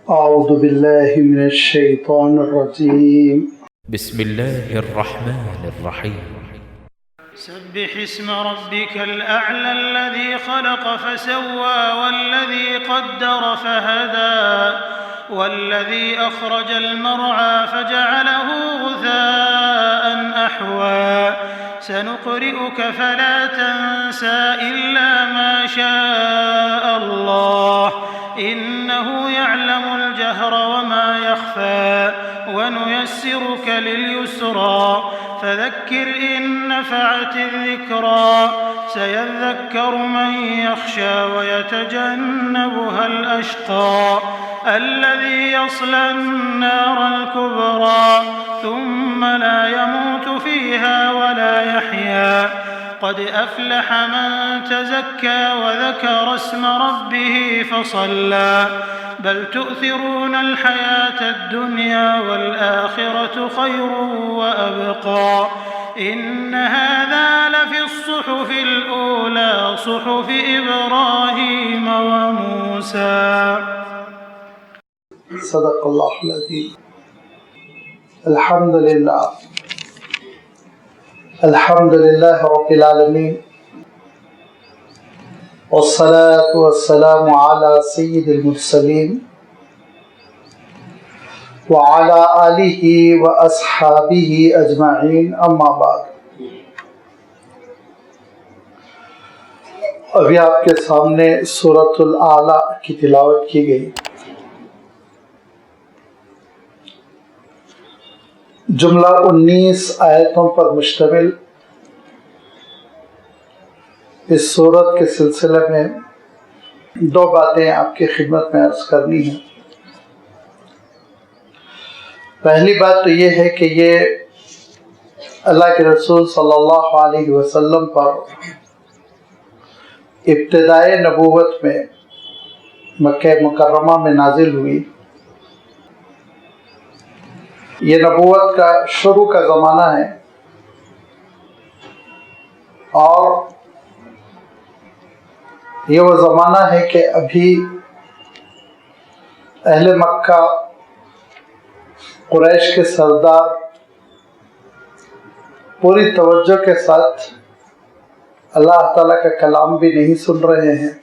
أعوذ بالله من الشيطان الرجيم بسم الله الرحمن الرحيم سبح اسم ربك الأعلى الذي خلق فسوى والذي قدر فهدى والذي أخرج المرعى فجعله غثاء أحوى سنقرئك فلا تنسى إلا ما شاء الله إنه يعلم الجهر وما يخفى ونيسرك لليسرى فذكر إن نفعت الذكرى سيذكر من يخشى ويتجنبها الأشقى الذي يصلى النار الكبرى ثم لا يموت فيها ولا يحيا قد أفلح من تزكى وذكر اسم ربه فصلى بل تؤثرون الحياة الدنيا والآخرة خير وأبقى إن هذا لفي الصحف الأولى صحف إبراهيم وموسى. صدق الله العظيم. الحمد لله رب العالمين والصلاة والسلام على سيد المرسلين وعلى آله وأصحابه أجمعين أما بعد. ابھی آپ کے سامنے سورۃ الاعلیٰ کی تلاوت کی گئی. جملہ 19 آیتوں پر مشتمل اس سورت کے سلسلے میں دو باتیں آپ کی خدمت میں عرض کرنی ہیں. پہلی بات تو یہ ہے کہ یہ اللہ کے رسول صلی اللہ علیہ وسلم پر ابتدائے نبوت میں مکہ مکرمہ میں نازل ہوئی. یہ نبوت کا شروع کا زمانہ ہے اور یہ وہ زمانہ ہے کہ ابھی اہل مکہ قریش کے سردار پوری توجہ کے ساتھ اللہ تعالیٰ کا کلام بھی نہیں سن رہے ہیں،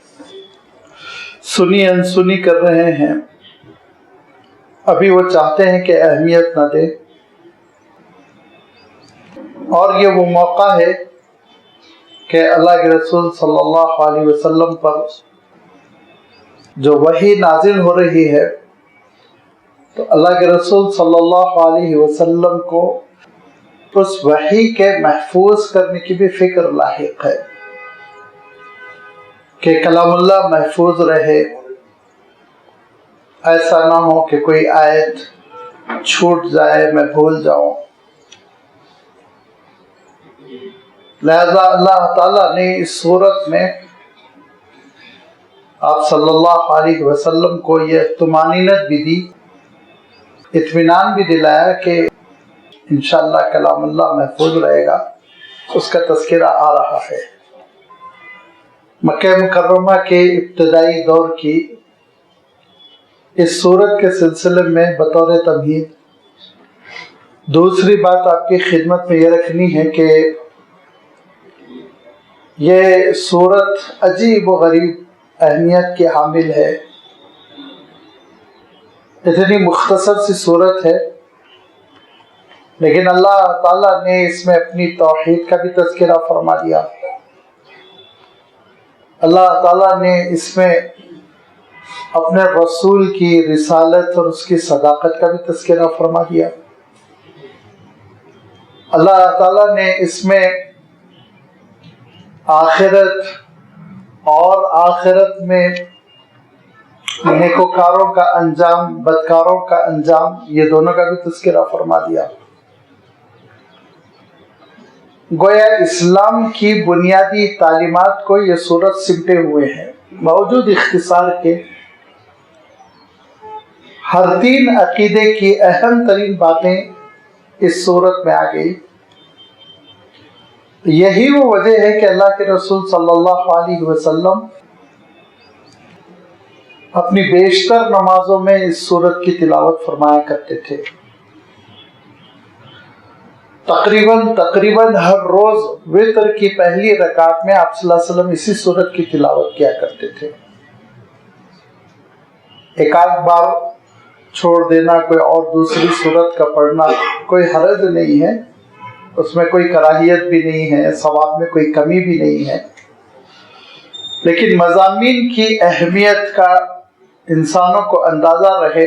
سنی انسنی کر رہے ہیں. ابھی وہ چاہتے ہیں کہ اہمیت نہ دیں، اور یہ وہ موقع ہے کہ اللہ کے رسول صلی اللہ علیہ وسلم پر جو وحی نازل ہو رہی ہے تو اللہ کے رسول صلی اللہ علیہ وسلم کو اس وحی کے محفوظ کرنے کی بھی فکر لاحق ہے کہ کلام اللہ محفوظ رہے، ایسا نہ ہو کہ کوئی آیت چھوٹ جائے، میں بھول جاؤں. لہذا اللہ تعالیٰ نے اس صورت میں آپ صلی اللہ علیہ وسلم کو یہ طمانینت بھی دی، اطمینان بھی دلایا کہ انشاءاللہ کلام اللہ محفوظ رہے گا. اس کا تذکرہ آ رہا ہے. مکہ مکرمہ کے ابتدائی دور کی اس سورت کے سلسلے میں بطور تمہید دوسری بات آپ کی خدمت میں یہ رکھنی ہے کہ یہ سورت عجیب و غریب اہمیت کی حامل ہے. اتنی مختصر سی سورت ہے لیکن اللہ تعالیٰ نے اس میں اپنی توحید کا بھی تذکرہ فرما دیا. اللہ تعالیٰ نے اس میں اپنے رسول کی رسالت اور اس کی صداقت کا بھی تذکرہ فرما دیا. اللہ تعالیٰ نے اس میں آخرت اور آخرت میں نیکوکاروں کا انجام، بدکاروں کا انجام، یہ دونوں کا بھی تذکرہ فرما دیا. گویا اسلام کی بنیادی تعلیمات کو یہ سورت سمٹے ہوئے ہیں. موجود اختصار کے ہر تین عقیدے کی اہم ترین باتیں اس سورت میں آ گئی. یہی وہ وجہ ہے کہ اللہ کے رسول صلی اللہ علیہ وسلم اپنی بیشتر نمازوں میں اس سورت کی تلاوت فرمایا کرتے تھے. تقریباً ہر روز وتر کی پہلی رکعت میں آپ صلی اللہ علیہ وسلم اسی سورت کی تلاوت کیا کرتے تھے. ایک آدھ بار چھوڑ دینا کوئی اور دوسری سورت کا پڑھنا کوئی حرج نہیں ہے، اس میں کوئی کراہیت بھی نہیں ہے، ثواب میں کوئی کمی بھی نہیں ہے، لیکن مضامین کی اہمیت کا انسانوں کو اندازہ رہے،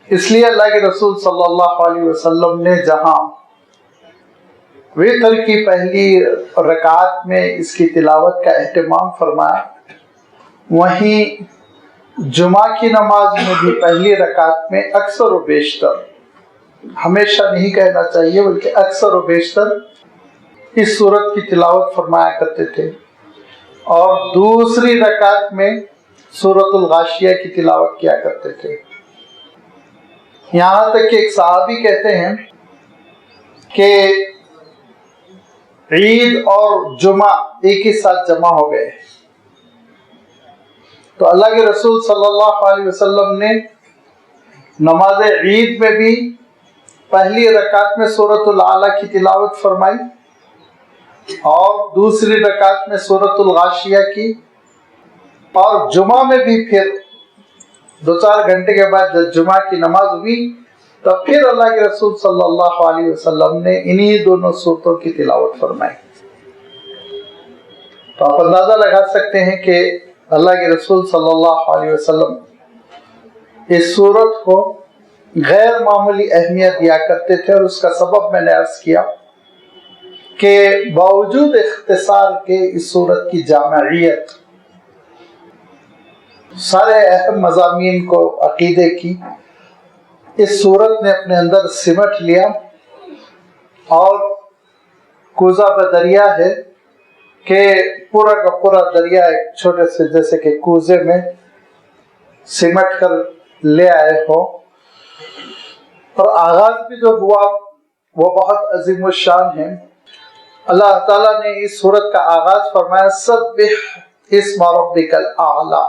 اس لیے اللہ کے رسول صلی اللہ علیہ وسلم نے جہاں وتر کی پہلی رکعت میں اس کی تلاوت کا اہتمام فرمایا، وہیں جمعہ کی نماز میں بھی پہلی رکعت میں اکثر و بیشتر، ہمیشہ نہیں کہنا چاہیے بلکہ اکثر و بیشتر اس سورت کی تلاوت فرمایا کرتے تھے، اور دوسری رکعت میں سورۃ الغاشیہ کی تلاوت کیا کرتے تھے. یہاں تک کہ ایک صحابی کہتے ہیں کہ عید اور جمعہ ایک ہی ساتھ جمع ہو گئے، تو اللہ کے رسول صلی اللہ علیہ وسلم نے نماز عید میں بھی پہلی رکعت میں سورۃ الاعلیٰ کی تلاوت فرمائی اور دوسری رکعت میں سورۃ الغاشیہ کی، اور جمعہ میں بھی پھر 2-4 گھنٹے کے بعد جب جمعہ کی نماز ہوئی تو پھر اللہ کے رسول صلی اللہ علیہ وسلم نے انہی دونوں سورتوں کی تلاوت فرمائی. تو آپ اندازہ لگا سکتے ہیں کہ اللہ کے رسول صلی اللہ علیہ وسلم اس سورت کو غیر معمولی اہمیت دیا کرتے تھے، اور اس کا سبب میں نے عرض کیا کہ باوجود اختصار کے اس سورت کی جامعیت، سارے اہم مضامین کو عقیدے کی اس سورت نے اپنے اندر سمٹ لیا، اور کوزہ بدریا ہے کہ پورا کا پورا دریا ایک چھوٹے سے جیسے کہ کوزے میں سمٹ کر لے آئے ہو. اور آغاز بھی جو ہوا وہ بہت عظیم الشان ہے. اللہ تعالیٰ نے اس سورت کا آغاز فرمایا سبح اسم ربک الاعلی.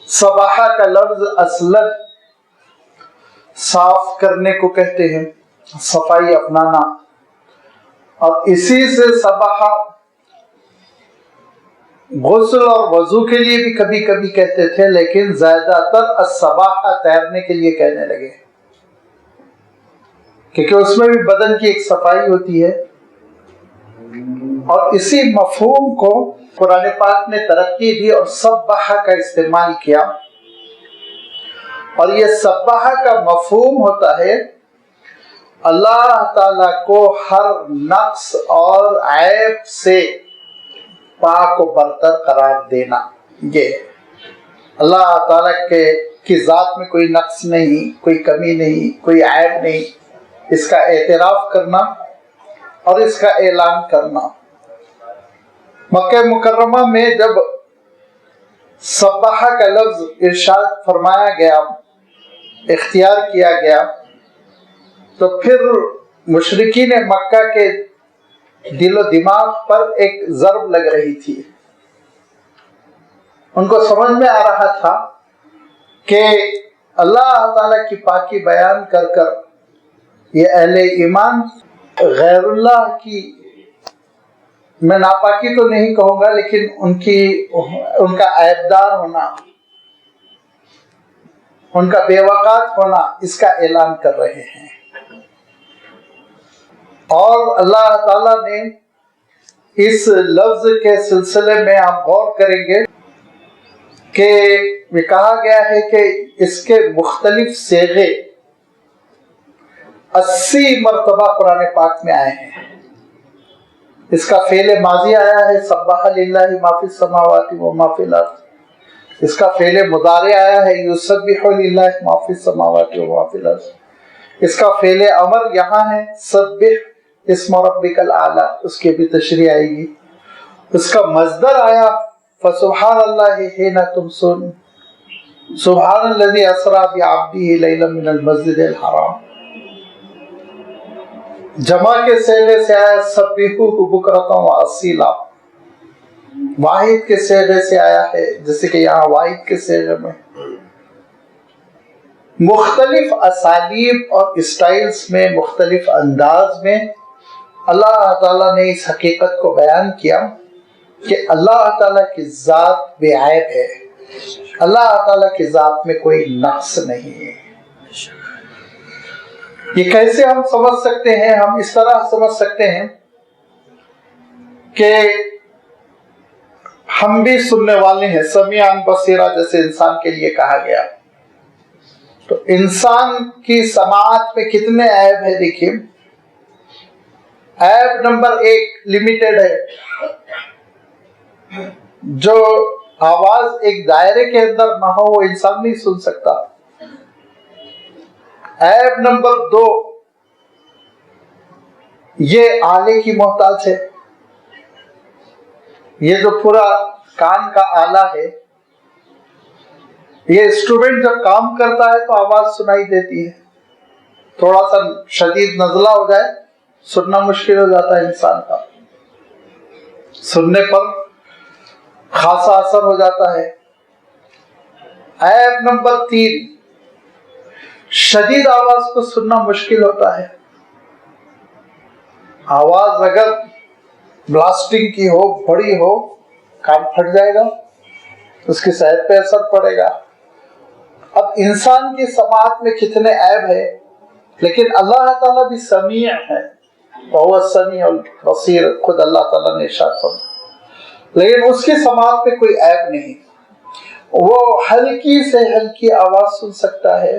سبحہ کا لفظ اصلاً صاف کرنے کو کہتے ہیں، صفائی اپنانا، اور اسی سے سبحہ غسل اور وضو کے لیے بھی کبھی کبھی کہتے تھے، لیکن زیادہ تر السباحہ تیرنے کے لیے کہنے لگے، کیونکہ اس میں بھی بدن کی ایک صفائی ہوتی ہے. اور اسی مفہوم کو قرآن پاک نے ترقی دی اور سبحہ کا استعمال کیا، اور یہ سبحہ کا مفہوم ہوتا ہے اللہ تعالیٰ کو ہر نقص اور عیب سے پاک و برتر قرار دینا. یہ اللہ تعالیٰ کی ذات میں کوئی نقص نہیں، کوئی کمی نہیں، کوئی عیب نہیں، اس کا اعتراف کرنا اور اس کا اعلان کرنا. مکہ مکرمہ میں جب سبحہ کا لفظ ارشاد فرمایا گیا، اختیار کیا گیا، تو پھر مشرکین مکہ کے دل و دماغ پر ایک ضرب لگ رہی تھی. ان کو سمجھ میں آ رہا تھا کہ اللہ تعالیٰ کی پاکی بیان کر کر یہ اہل ایمان غیر اللہ کی، میں ناپاکی تو نہیں کہوں گا، لیکن ان کا عیبدار ہونا، ان کا بے وقات ہونا، اس کا اعلان کر رہے ہیں. اور اللہ تعالیٰ نے اس لفظ کے سلسلے میں آپ غور کریں گے کہ یہ کہا گیا ہے کہ اس کے مختلف صیغے 80 مرتبہ قرآن پاک میں آئے ہیں. اس کا فعل ماضی آیا ہے سبح للہ ما فی السماوات و ما فی الارض. اس کا فعل مضارع آیا ہے یسبح للہ ما فی السماوات و ما فی الارض. اس کا فعل امر یہاں ہے سبح اسم ربک الاعلی، اس کی بھی تشریح آئے گی. اس کا مصدر آیا فسبحان اللہ حین تمسون، سبحان الذی اسری بعبدہ لیلا من المسجد الحرام. جمع کے صیغے سے آیا سبحوہ بکرۃ و اصیلا. واحد کے صیغے سے آیا ہے، جیسے کہ یہاں واحد کے صیغے میں مختلف اسالیب اور اسٹائلز میں، مختلف انداز میں اللہ تعالیٰ نے اس حقیقت کو بیان کیا کہ اللہ تعالیٰ کی ذات بے عیب ہے، اللہ تعالیٰ کی ذات میں کوئی نقص نہیں ہے۔ یہ کیسے ہم سمجھ سکتے ہیں؟ ہم اس طرح سمجھ سکتے ہیں کہ ہم بھی سننے والے ہیں، سمیعاً بصیرا جیسے انسان کے لیے کہا گیا، تو انسان کی سماعت میں کتنے عیب ہے؟ دیکھیے، عیب نمبر 1 لمیٹڈ ہے، جو آواز ایک دائرے کے اندر نہ ہو وہ انسان نہیں سن سکتا۔ عیب نمبر 2 یہ آلے کی محتاج ہے، یہ جو پورا کان کا آلہ ہے، یہ انسٹرومنٹ جب کام کرتا ہے تو آواز سنائی دیتی ہے، تھوڑا سا شدید نزلہ ہو جائے سننا مشکل ہو جاتا ہے، انسان کا سننے پر خاصا اثر ہو جاتا ہے۔ عیب نمبر 3 شدید آواز کو سننا مشکل ہوتا ہے، آواز اگر بلاسٹنگ کی ہو، بڑی ہو، کان پھٹ جائے گا، اس کی صحت پہ اثر پڑے گا۔ اب انسان کی سماعت میں کتنے عیب ہے، لیکن اللہ تعالیٰ بھی سمیع ہے، وَهُوَ السَّمِيعُ الْبَصِيرُ، خود اللہ تعالیٰ نے ارشاد فرمایا، لیکن اس کی سماعت میں کوئی عیب نہیں، وہ ہلکی سے ہلکی آواز سن سکتا ہے،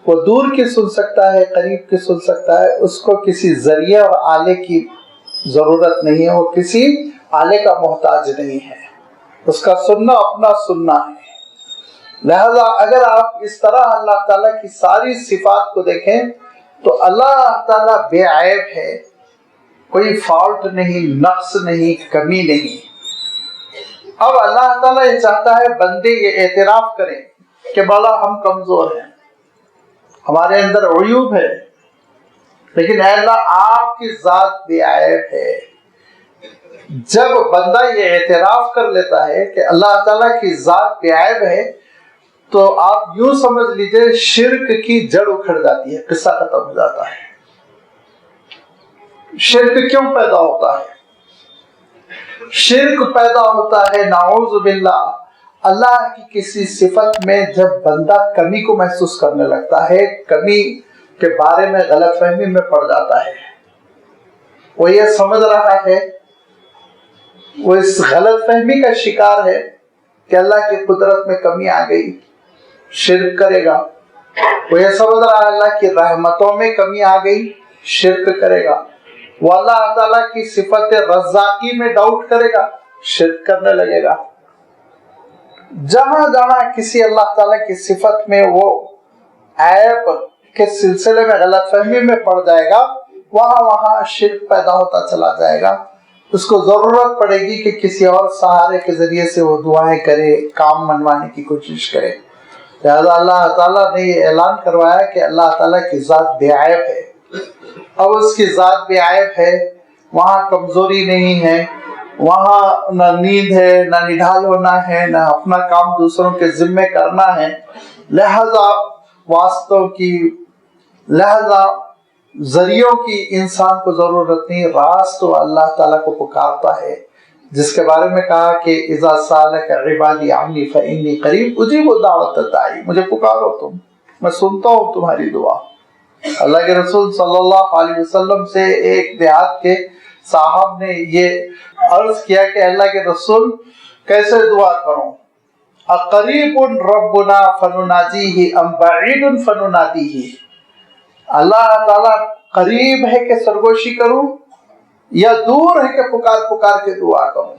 وہ دور کی سن سکتا ہے، قریب کی سن سکتا ہے، اس کو کسی ذریعے اور آلے کی ضرورت نہیں ہے، وہ کسی آلے کا محتاج نہیں ہے، اس کا سننا اپنا سننا ہے۔ لہذا اگر آپ اس طرح اللہ تعالیٰ کی ساری صفات کو دیکھیں تو اللہ تعالیٰ بے عیب ہے، کوئی فالٹ نہیں، نقص نہیں، کمی نہیں۔ اب اللہ تعالیٰ یہ چاہتا ہے بندے یہ اعتراف کریں کہ مولا ہم کمزور ہیں، ہمارے اندر عیوب ہے، لیکن اے اللہ آپ کی ذات بے عیب ہے۔ جب بندہ یہ اعتراف کر لیتا ہے کہ اللہ تعالیٰ کی ذات بے عیب ہے تو آپ یوں سمجھ لیجئے شرک کی جڑ اکھڑ جاتی ہے، قصہ ختم ہو جاتا ہے۔ شرک کیوں پیدا ہوتا ہے؟ شرک پیدا ہوتا ہے نعوذ باللہ اللہ کی کسی صفت میں جب بندہ کمی کو محسوس کرنے لگتا ہے، کمی کے بارے میں غلط فہمی میں پڑ جاتا ہے، وہ یہ سمجھ رہا ہے، وہ اس غلط فہمی کا شکار ہے کہ اللہ کی قدرت میں کمی آ گئی، شرک کرے گا۔ وہ یہ سمجھ رہا ہے اللہ کی رحمتوں میں کمی آ گئی، شرک کرے گا۔ وہ اللہ تعالیٰ کی صفت رزاقی میں ڈاؤٹ کرے گا، شرک کرنے لگے گا۔ جہاں جہاں کسی اللہ تعالیٰ کی صفت میں وہ عیب کے سلسلے میں غلط فہمی میں پڑ جائے گا، وہاں وہاں شرک پیدا ہوتا چلا جائے گا۔ اس کو ضرورت پڑے گی کہ کسی اور سہارے کے ذریعے سے وہ دعائیں کرے، کام منوانے کی کوشش کرے۔ لہذا اللہ تعالیٰ نے یہ اعلان کروایا کہ اللہ تعالیٰ کی ذات بے عیب ہے۔ اب اس کی ذات بے عیب ہے، وہاں کمزوری نہیں ہے، وہاں نہ نیند ہے، نہ نڈھال ہونا ہے، نہ اپنا کام دوسروں کے ذمے کرنا ہے، لہذا واسطوں کی، لہذا ذریعوں کی انسان کو ضرورت نہیں، راست تو اللہ تعالیٰ کو پکارتا ہے، جس کے بارے میں کہا کہ اذا سالک عبادی عنی فانی قریب اجیب دعوت الداعی، مجھے پکارو تم، میں سنتا ہوں تمہاری دعا۔ اللہ کے رسول صلی اللہ علیہ وسلم سے ایک دیہات کے صاحب نے یہ عرض کیا کہ اللہ کے رسول کیسے دعا کروں؟ اقریب ربنا فنناجیہ ام بعید فننادیہ، اللہ تعالیٰ قریب ہے کہ سرگوشی کروں یا دور ہے کہ پکار پکار کے دعا کروں؟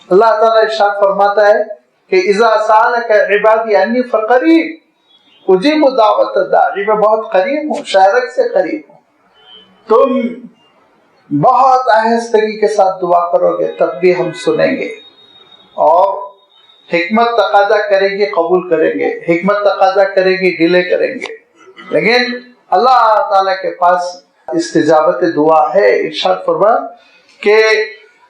اللہ تعالیٰ ارشاد فرماتا ہے کہ اذا سالک عبادی انی فقریب اجیب دعوت الداعی، میں بہت قریب ہوں، شاعرک سے قریب ہوں، تم بہت آہستگی کے ساتھ دعا کرو گے تب بھی ہم سنیں گے، اور حکمت تقاضا کرے گی قبول کریں گے، حکمت تقاضا کرے گی ڈیلے کریں گے، لیکن اللہ تعالیٰ کے پاس استجابت دعا ہے۔ ارشاد فرمایا کہ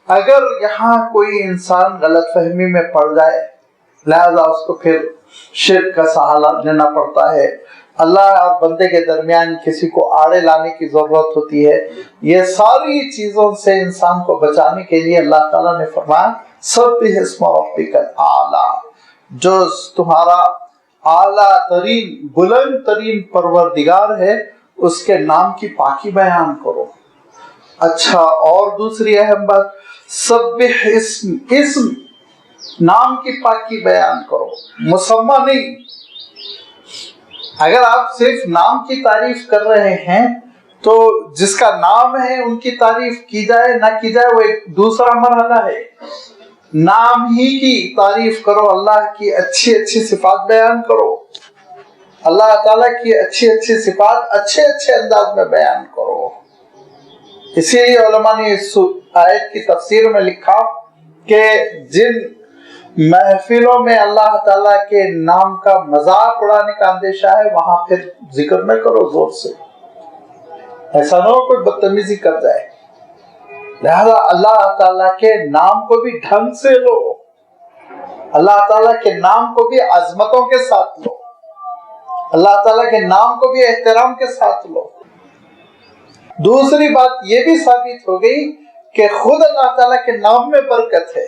اگر یہاں کوئی انسان غلط فہمی میں پڑ جائے لہذا اس کو پھر شرک کا سہارا لینا پڑتا ہے، اللہ اور بندے کے درمیان کسی کو آڑے لانے کی ضرورت ہوتی ہے۔ یہ ساری چیزوں سے انسان کو بچانے کے لیے اللہ تعالیٰ نے فرمایا سبح اسم ربک الاعلی، جو تمہارا اعلیٰ ترین بلند ترین پروردگار ہے اس کے نام کی پاکی بیان کرو۔ اچھا، اور دوسری اہم بات، سبح اسم نام کی پاکی بیان کرو، مسمى نہیں۔ اگر آپ صرف نام کی تعریف کر رہے ہیں تو جس کا نام ہے ان کی تعریف کی جائے نہ کی جائے وہ ایک دوسرا مرحلہ ہے۔ نام ہی کی تعریف کرو، اللہ کی اچھی اچھی صفات بیان کرو، اللہ تعالیٰ کی اچھی اچھی صفات اچھے اچھے انداز میں بیان کرو۔ اسی لیے علماء نے اس آیت کی تفسیر میں لکھا کہ جن محفلوں میں اللہ تعالیٰ کے نام کا مذاق اڑانے کا اندیشہ ہے وہاں پھر ذکر نہ کرو زور سے، ایسا نہ ہو کوئی بدتمیزی کر جائے۔ لہذا اللہ تعالیٰ کے نام کو بھی ڈھنگ سے لو، اللہ تعالیٰ کے نام کو بھی عظمتوں کے ساتھ لو، اللہ تعالیٰ کے نام کو بھی احترام کے ساتھ لو۔ دوسری بات یہ بھی ثابت ہو گئی کہ خود اللہ تعالیٰ کے نام میں برکت ہے،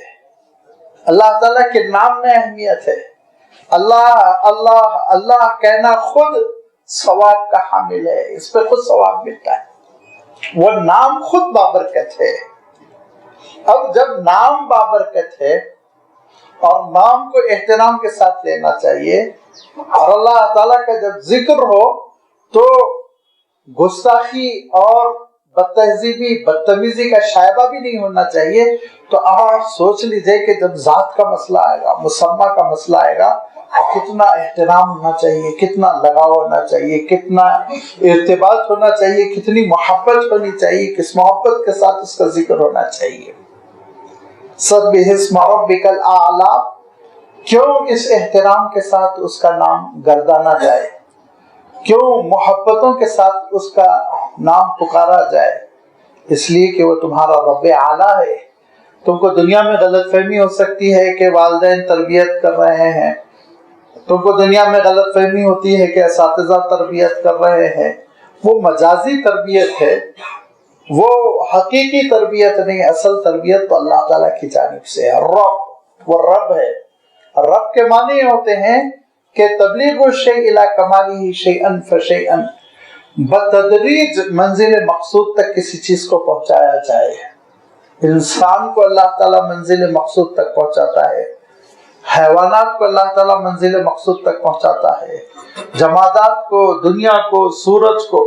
اللہ تعالیٰ کے نام میں اہمیت ہے۔ اللہ اللہ اللہ کہنا خود ثواب کا حامل ہے، اس پہ خود ثواب ملتا ہے، وہ نام خود بابرکت ہے۔ اب جب نام بابرکت ہے اور نام کو احترام کے ساتھ لینا چاہیے اور اللہ تعالیٰ کا جب ذکر ہو تو گستاخی اور بدتہذیبی بدتمیزی کا شائبہ بھی نہیں ہونا چاہیے۔ تو آپ سوچ لیجئے کہ جب ذات کا مسئلہ آئے گا، مسمہ کا مسئلہ آئے گا، کتنا احترام ہونا چاہیے، کتنا لگاؤ ہونا چاہیے، کتنا ارتباط ہونا چاہیے، کتنی محبت ہونی چاہیے، کس محبت کے ساتھ اس کا ذکر ہونا چاہیے۔ سبح اسم ربک الاعلی، کیوں اس احترام کے ساتھ اس کا نام گردانا جائے، کیوں محبتوں کے ساتھ اس کا نام پکارا جائے؟ اس لیے کہ وہ تمہارا رب اعلیٰ ہے۔ تم کو دنیا میں غلط فہمی ہو سکتی ہے کہ والدین تربیت کر رہے ہیں، تم کو دنیا میں غلط فہمی ہوتی ہے کہ اساتذہ تربیت کر رہے ہیں، وہ مجازی تربیت ہے، وہ حقیقی تربیت نہیں، اصل تربیت تو اللہ تعالیٰ کی جانب سے ہے۔ رب، وہ رب ہے۔ رب کے معنی ہوتے ہیں کہ تبلیغ الشیء الی کمالہ شیئا فشیئا، بتدریج منزل مقصود تک کسی چیز کو پہنچایا جائے۔ انسان کو اللہ تعالیٰ منزل مقصود تک پہنچاتا ہے، حیوانات کو اللہ تعالیٰ منزل مقصود تک پہنچاتا ہے، جمادات کو، دنیا کو، سورج کو،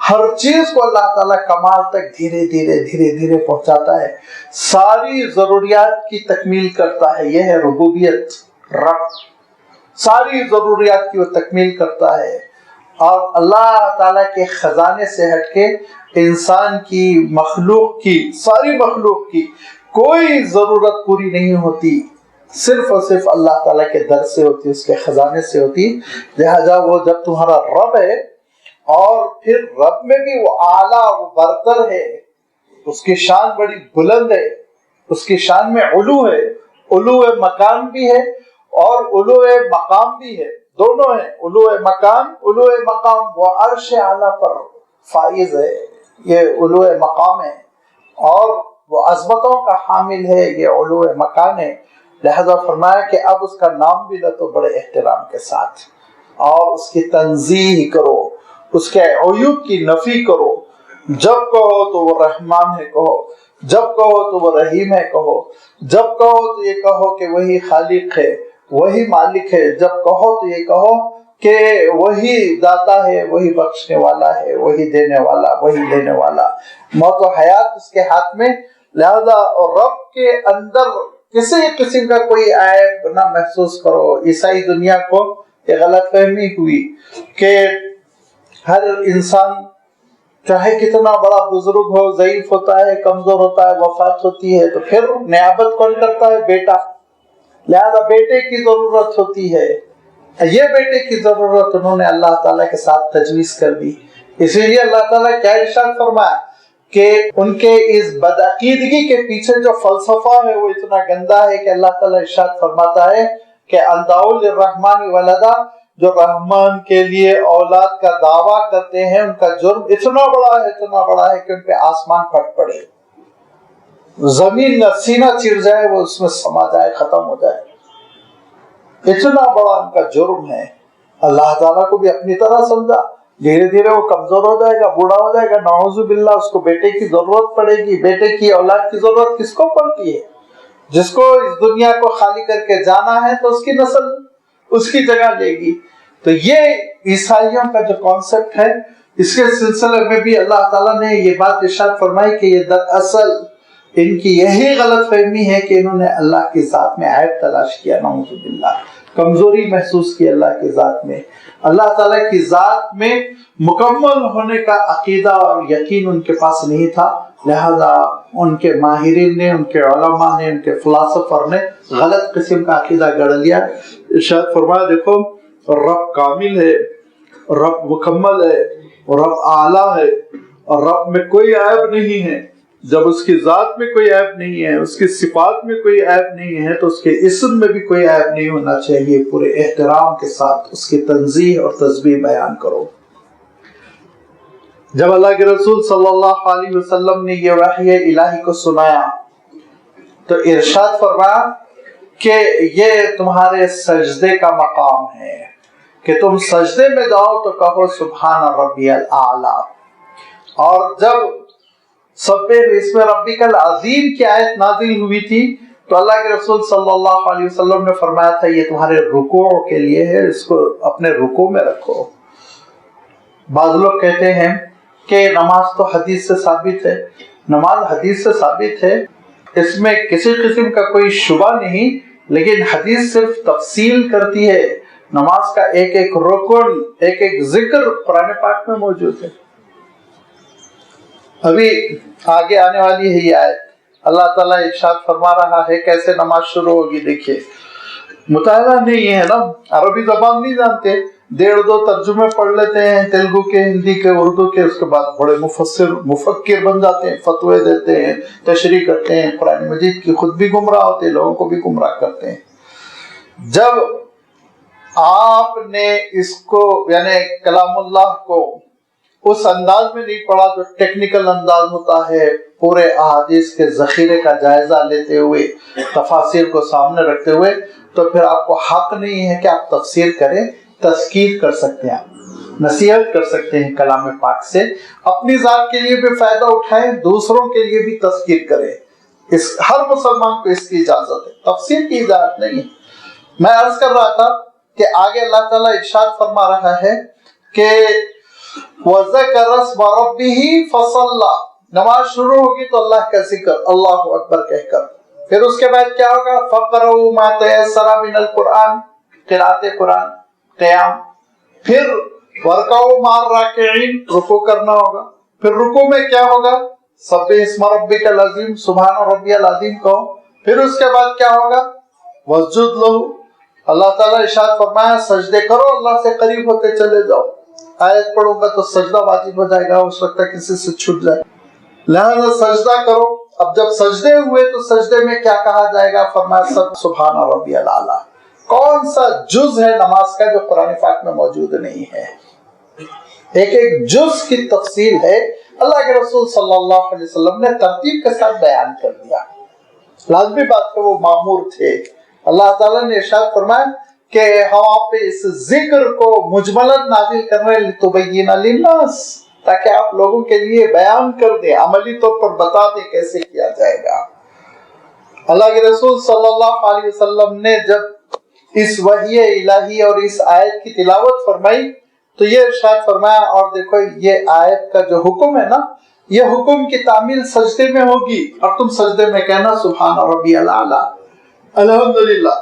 ہر چیز کو اللہ تعالیٰ کمال تک دھیرے دھیرے دھیرے دھیرے پہنچاتا ہے، ساری ضروریات کی تکمیل کرتا ہے۔ یہ ہے ربوبیت، رب ساری ضروریات کی وہ تکمیل کرتا ہے۔ اور اللہ تعالیٰ کے خزانے سے ہٹ کے انسان کی، مخلوق کی، ساری مخلوق کی کوئی ضرورت پوری نہیں ہوتی، صرف اور صرف اللہ تعالیٰ کے در سے ہوتی، اس کے خزانے سے ہوتی۔ لہذا وہ جب تمہارا رب ہے اور پھر رب میں بھی وہ اعلیٰ، وہ برتر ہے، اس کی شان بڑی بلند ہے، اس کی شان میں علو ہے، علو مکان بھی ہے اور علو مقام بھی ہے، دونوں ہیں، علو مکان، علو مقام۔ وہ عرش اعلیٰ پر فائز ہے، یہ علو مقام ہے، اور وہ عظمتوں کا حامل ہے، یہ علو مکان ہے۔ لہذا فرمایا کہ اب اس کا نام بھی لو تو بڑے احترام کے ساتھ، اور اس کی تنزیہ کرو، اس کے عیوب کی نفی کرو۔ جب کہو تو وہ رحمان ہے کہو، جب کہو تو وہ رحیم ہے کہو، جب کہو تو یہ کہو کہ وہی خالق ہے، وہی مالک ہے، جب کہو تو یہ کہو کہ وہی داتا ہے، وہی بخشنے والا ہے، وہی دینے والا، وہی لینے والا، موت و حیات اس کے ہاتھ میں۔ لہذا رب کے اندر کسی قسم کا کوئی عیب نہ محسوس کرو۔ عیسائی دنیا کو یہ غلط فہمی ہوئی کہ ہر انسان چاہے کتنا بڑا بزرگ ہو، ضعیف ہوتا ہے، کمزور ہوتا ہے، وفات ہوتی ہے تو پھر نیابت کون کرتا ہے؟ بیٹا۔ لہذا بیٹے کی ضرورت ہوتی ہے، یہ بیٹے کی ضرورت انہوں نے اللہ تعالیٰ کے ساتھ تجویز کر دی۔ اسی لیے اللہ تعالیٰ کیا ارشاد فرمایا کہ ان کے اس بدعقیدگی کے پیچھے جو فلسفہ ہے وہ اتنا گندا ہے کہ اللہ تعالیٰ ارشاد فرماتا ہے کہ اندعوا للرحمن ولدا، جو رحمان کے لیے اولاد کا دعویٰ کرتے ہیں ان کا جرم اتنا بڑا ہے کہ ان پہ آسمان پھٹ پڑے، زمین نہ سینہ چیر جائے، وہ اس میں سما جائے، ختم ہو جائے، اتنا بڑا ان کا جرم ہے۔ اللہ تعالیٰ کو بھی اپنی طرح سمجھا، دھیرے دھیرے وہ کمزور ہو جائے گا، بوڑھا ہو جائے گا، نعوذ باللہ اس کو بیٹے کی ضرورت پڑے گی۔ بیٹے کی اولاد کی ضرورت کس کو پڑتی ہے؟ جس کو اس دنیا کو خالی کر کے جانا ہے تو اس کی نسل اس کی جگہ لے گی۔ تو یہ عیسائیوں کا جو کانسیپٹ ہے، اس کے سلسلے میں بھی اللہ تعالیٰ نے یہ بات ارشاد فرمائی کہ یہ دراصل ان کی یہی غلط فہمی ہے کہ انہوں نے اللہ کی ذات میں عیب تلاش کیا، نعوذ باللہ، کمزوری محسوس کی اللہ کی ذات میں۔ اللہ تعالیٰ کی ذات میں مکمل ہونے کا عقیدہ اور یقین ان کے پاس نہیں تھا، لہذا ان کے ماہرین نے، ان کے علماء نے، ان کے فلاسفر نے غلط قسم کا عقیدہ گڑھ لیا۔ ارشاد فرمایا دیکھو رب کامل ہے، رب مکمل ہے، رب اعلیٰ ہے، اور رب میں کوئی عیب نہیں ہے۔ جب اس کی ذات میں کوئی عیب نہیں ہے، اس کی صفات میں کوئی عیب نہیں ہے، تو اس کے اسم میں بھی کوئی عیب نہیں ہونا چاہیے۔ پورے احترام کے ساتھ اس کی تنزیہ اور تسبیح بیان کرو۔ جب اللہ کے رسول صلی اللہ علیہ وسلم نے یہ وحی الہی کو سنایا تو ارشاد فرمایا کہ یہ تمہارے سجدے کا مقام ہے، کہ تم سجدے میں جاؤ تو کہو سبحان ربی الاعلی۔ اور جب سبح باسم ربک العظیم کی آیت نازل ہوئی تھی تو اللہ کے رسول صلی اللہ علیہ وسلم نے فرمایا تھا یہ تمہارے رکوع کے لیے ہے، اس کو اپنے رکوع میں رکھو۔ بعض لوگ کہتے ہیں کہ نماز تو حدیث سے ثابت ہے، نماز حدیث سے ثابت ہے، اس میں کسی قسم کا کوئی شبہ نہیں، لیکن حدیث صرف تفصیل کرتی ہے۔ نماز کا ایک ایک رکن، ایک ایک ذکر قرآن پاک میں موجود ہے۔ ابھی آگے آنے والی ہے یہ آیت، اللہ تعالیٰ ارشاد فرما رہا ہے کیسے نماز شروع ہوگی۔ دیکھیے مطالعہ نہیں ہے نا، عربی زبان نہیں جانتے، 1.5-2 ترجمے پڑھ لیتے ہیں، تیلگو کے، ہندی کے، اردو کے، اس کے بعد بڑے مفکر بن جاتے ہیں، فتوے دیتے ہیں، تشریح کرتے ہیں، قرآن مجید کی خود بھی گمراہ ہوتے ہیں، لوگوں کو بھی گمراہ کرتے ہیں۔ جب آپ نے اس کو یعنی کلام اللہ کو اس انداز میں نہیں پڑھا جو ٹیکنیکل انداز ہوتا ہے، پورے احادیث کے ذخیرے کا جائزہ لیتے ہوئے، تفاسیر کو سامنے رکھتے ہوئے، تو پھر آپ کو حق نہیں ہے کہ آپ تفسیر کریں۔ تذکیر کر سکتے ہیں، نصیحت کر سکتے ہیں کلام پاک سے، اپنی ذات کے لیے بھی فائدہ اٹھائیں، دوسروں کے لیے بھی تذکیر کریں۔ ہر مسلمان کو اس کی اجازت ہے، تفسیر کی اجازت نہیں ہے۔ میں عرض کر رہا تھا کہ آگے اللہ تعالیٰ ارشاد فرما رہا ہے کہ وَذَكَرَ اسْمَ رَبِّهِ فَصَلَّى، نماز شروع ہوگی تو اللہ کا ذکر، اللہ اکبر کہہ کر، پھر اس کے بعد کیا ہوگا؟ فَقْرَؤُوا مَا تَيَسَّرَ مِنَ الْقُرْآنِ، قراءت قرآن، قیام، پھر وَارْكَعُوا مَعَ الرَّاكِعِينَ، رکوع کرنا ہوگا، پھر رکوع میں کیا ہوگا؟ سبح اسم ربک العظیم، سبحان ربی العظیم کہو، پھر اس کے بعد کیا ہوگا؟ وَاسْجُدْ لَهُ، اللہ تعالیٰ ارشاد فرمایا سجدے کرو، اللہ سے قریب ہوتے چلے جاؤ۔ آیت پڑھوں گا تو سجدہ واجب ہو جائے گا، ہو سکتا ہے کسی سے چھوٹ جائے، لہذا سجدہ کرو۔ اب جب سجدے ہوئے تو سجدے میں کیا کہا جائے گا؟ فرمایا سبحان ربی الاعلی۔ کون سا جز ہے نماز کا جو قرآن پاک میں موجود نہیں ہے؟ ایک ایک جز کی تفصیل ہے، اللہ کے رسول صلی اللہ علیہ وسلم نے ترتیب کے ساتھ بیان کر دیا۔ لازمی بات ہے وہ مامور تھے۔ اللہ تعالیٰ نے ارشاد فرمایا کہ ہم آپ پہ اس ذکر کو مجملاً نازل کر رہے ہیں لِتُبَيِّنَ لِلنَّاسِ، تاکہ آپ لوگوں کے لیے بیان کر دیں، عملی طور پر بتا دیں کیسے کیا جائے گا۔ اللہ کے رسول صلی اللہ علیہ وسلم نے جب اس وحی الہی اور اس آیت کی تلاوت فرمائی تو یہ ارشاد فرمایا، اور دیکھو یہ آیت کا جو حکم ہے نا، یہ حکم کی تعمیل سجدے میں ہوگی، اور تم سجدے میں کہنا سبحان ربی الاعلی۔ الحمدللہ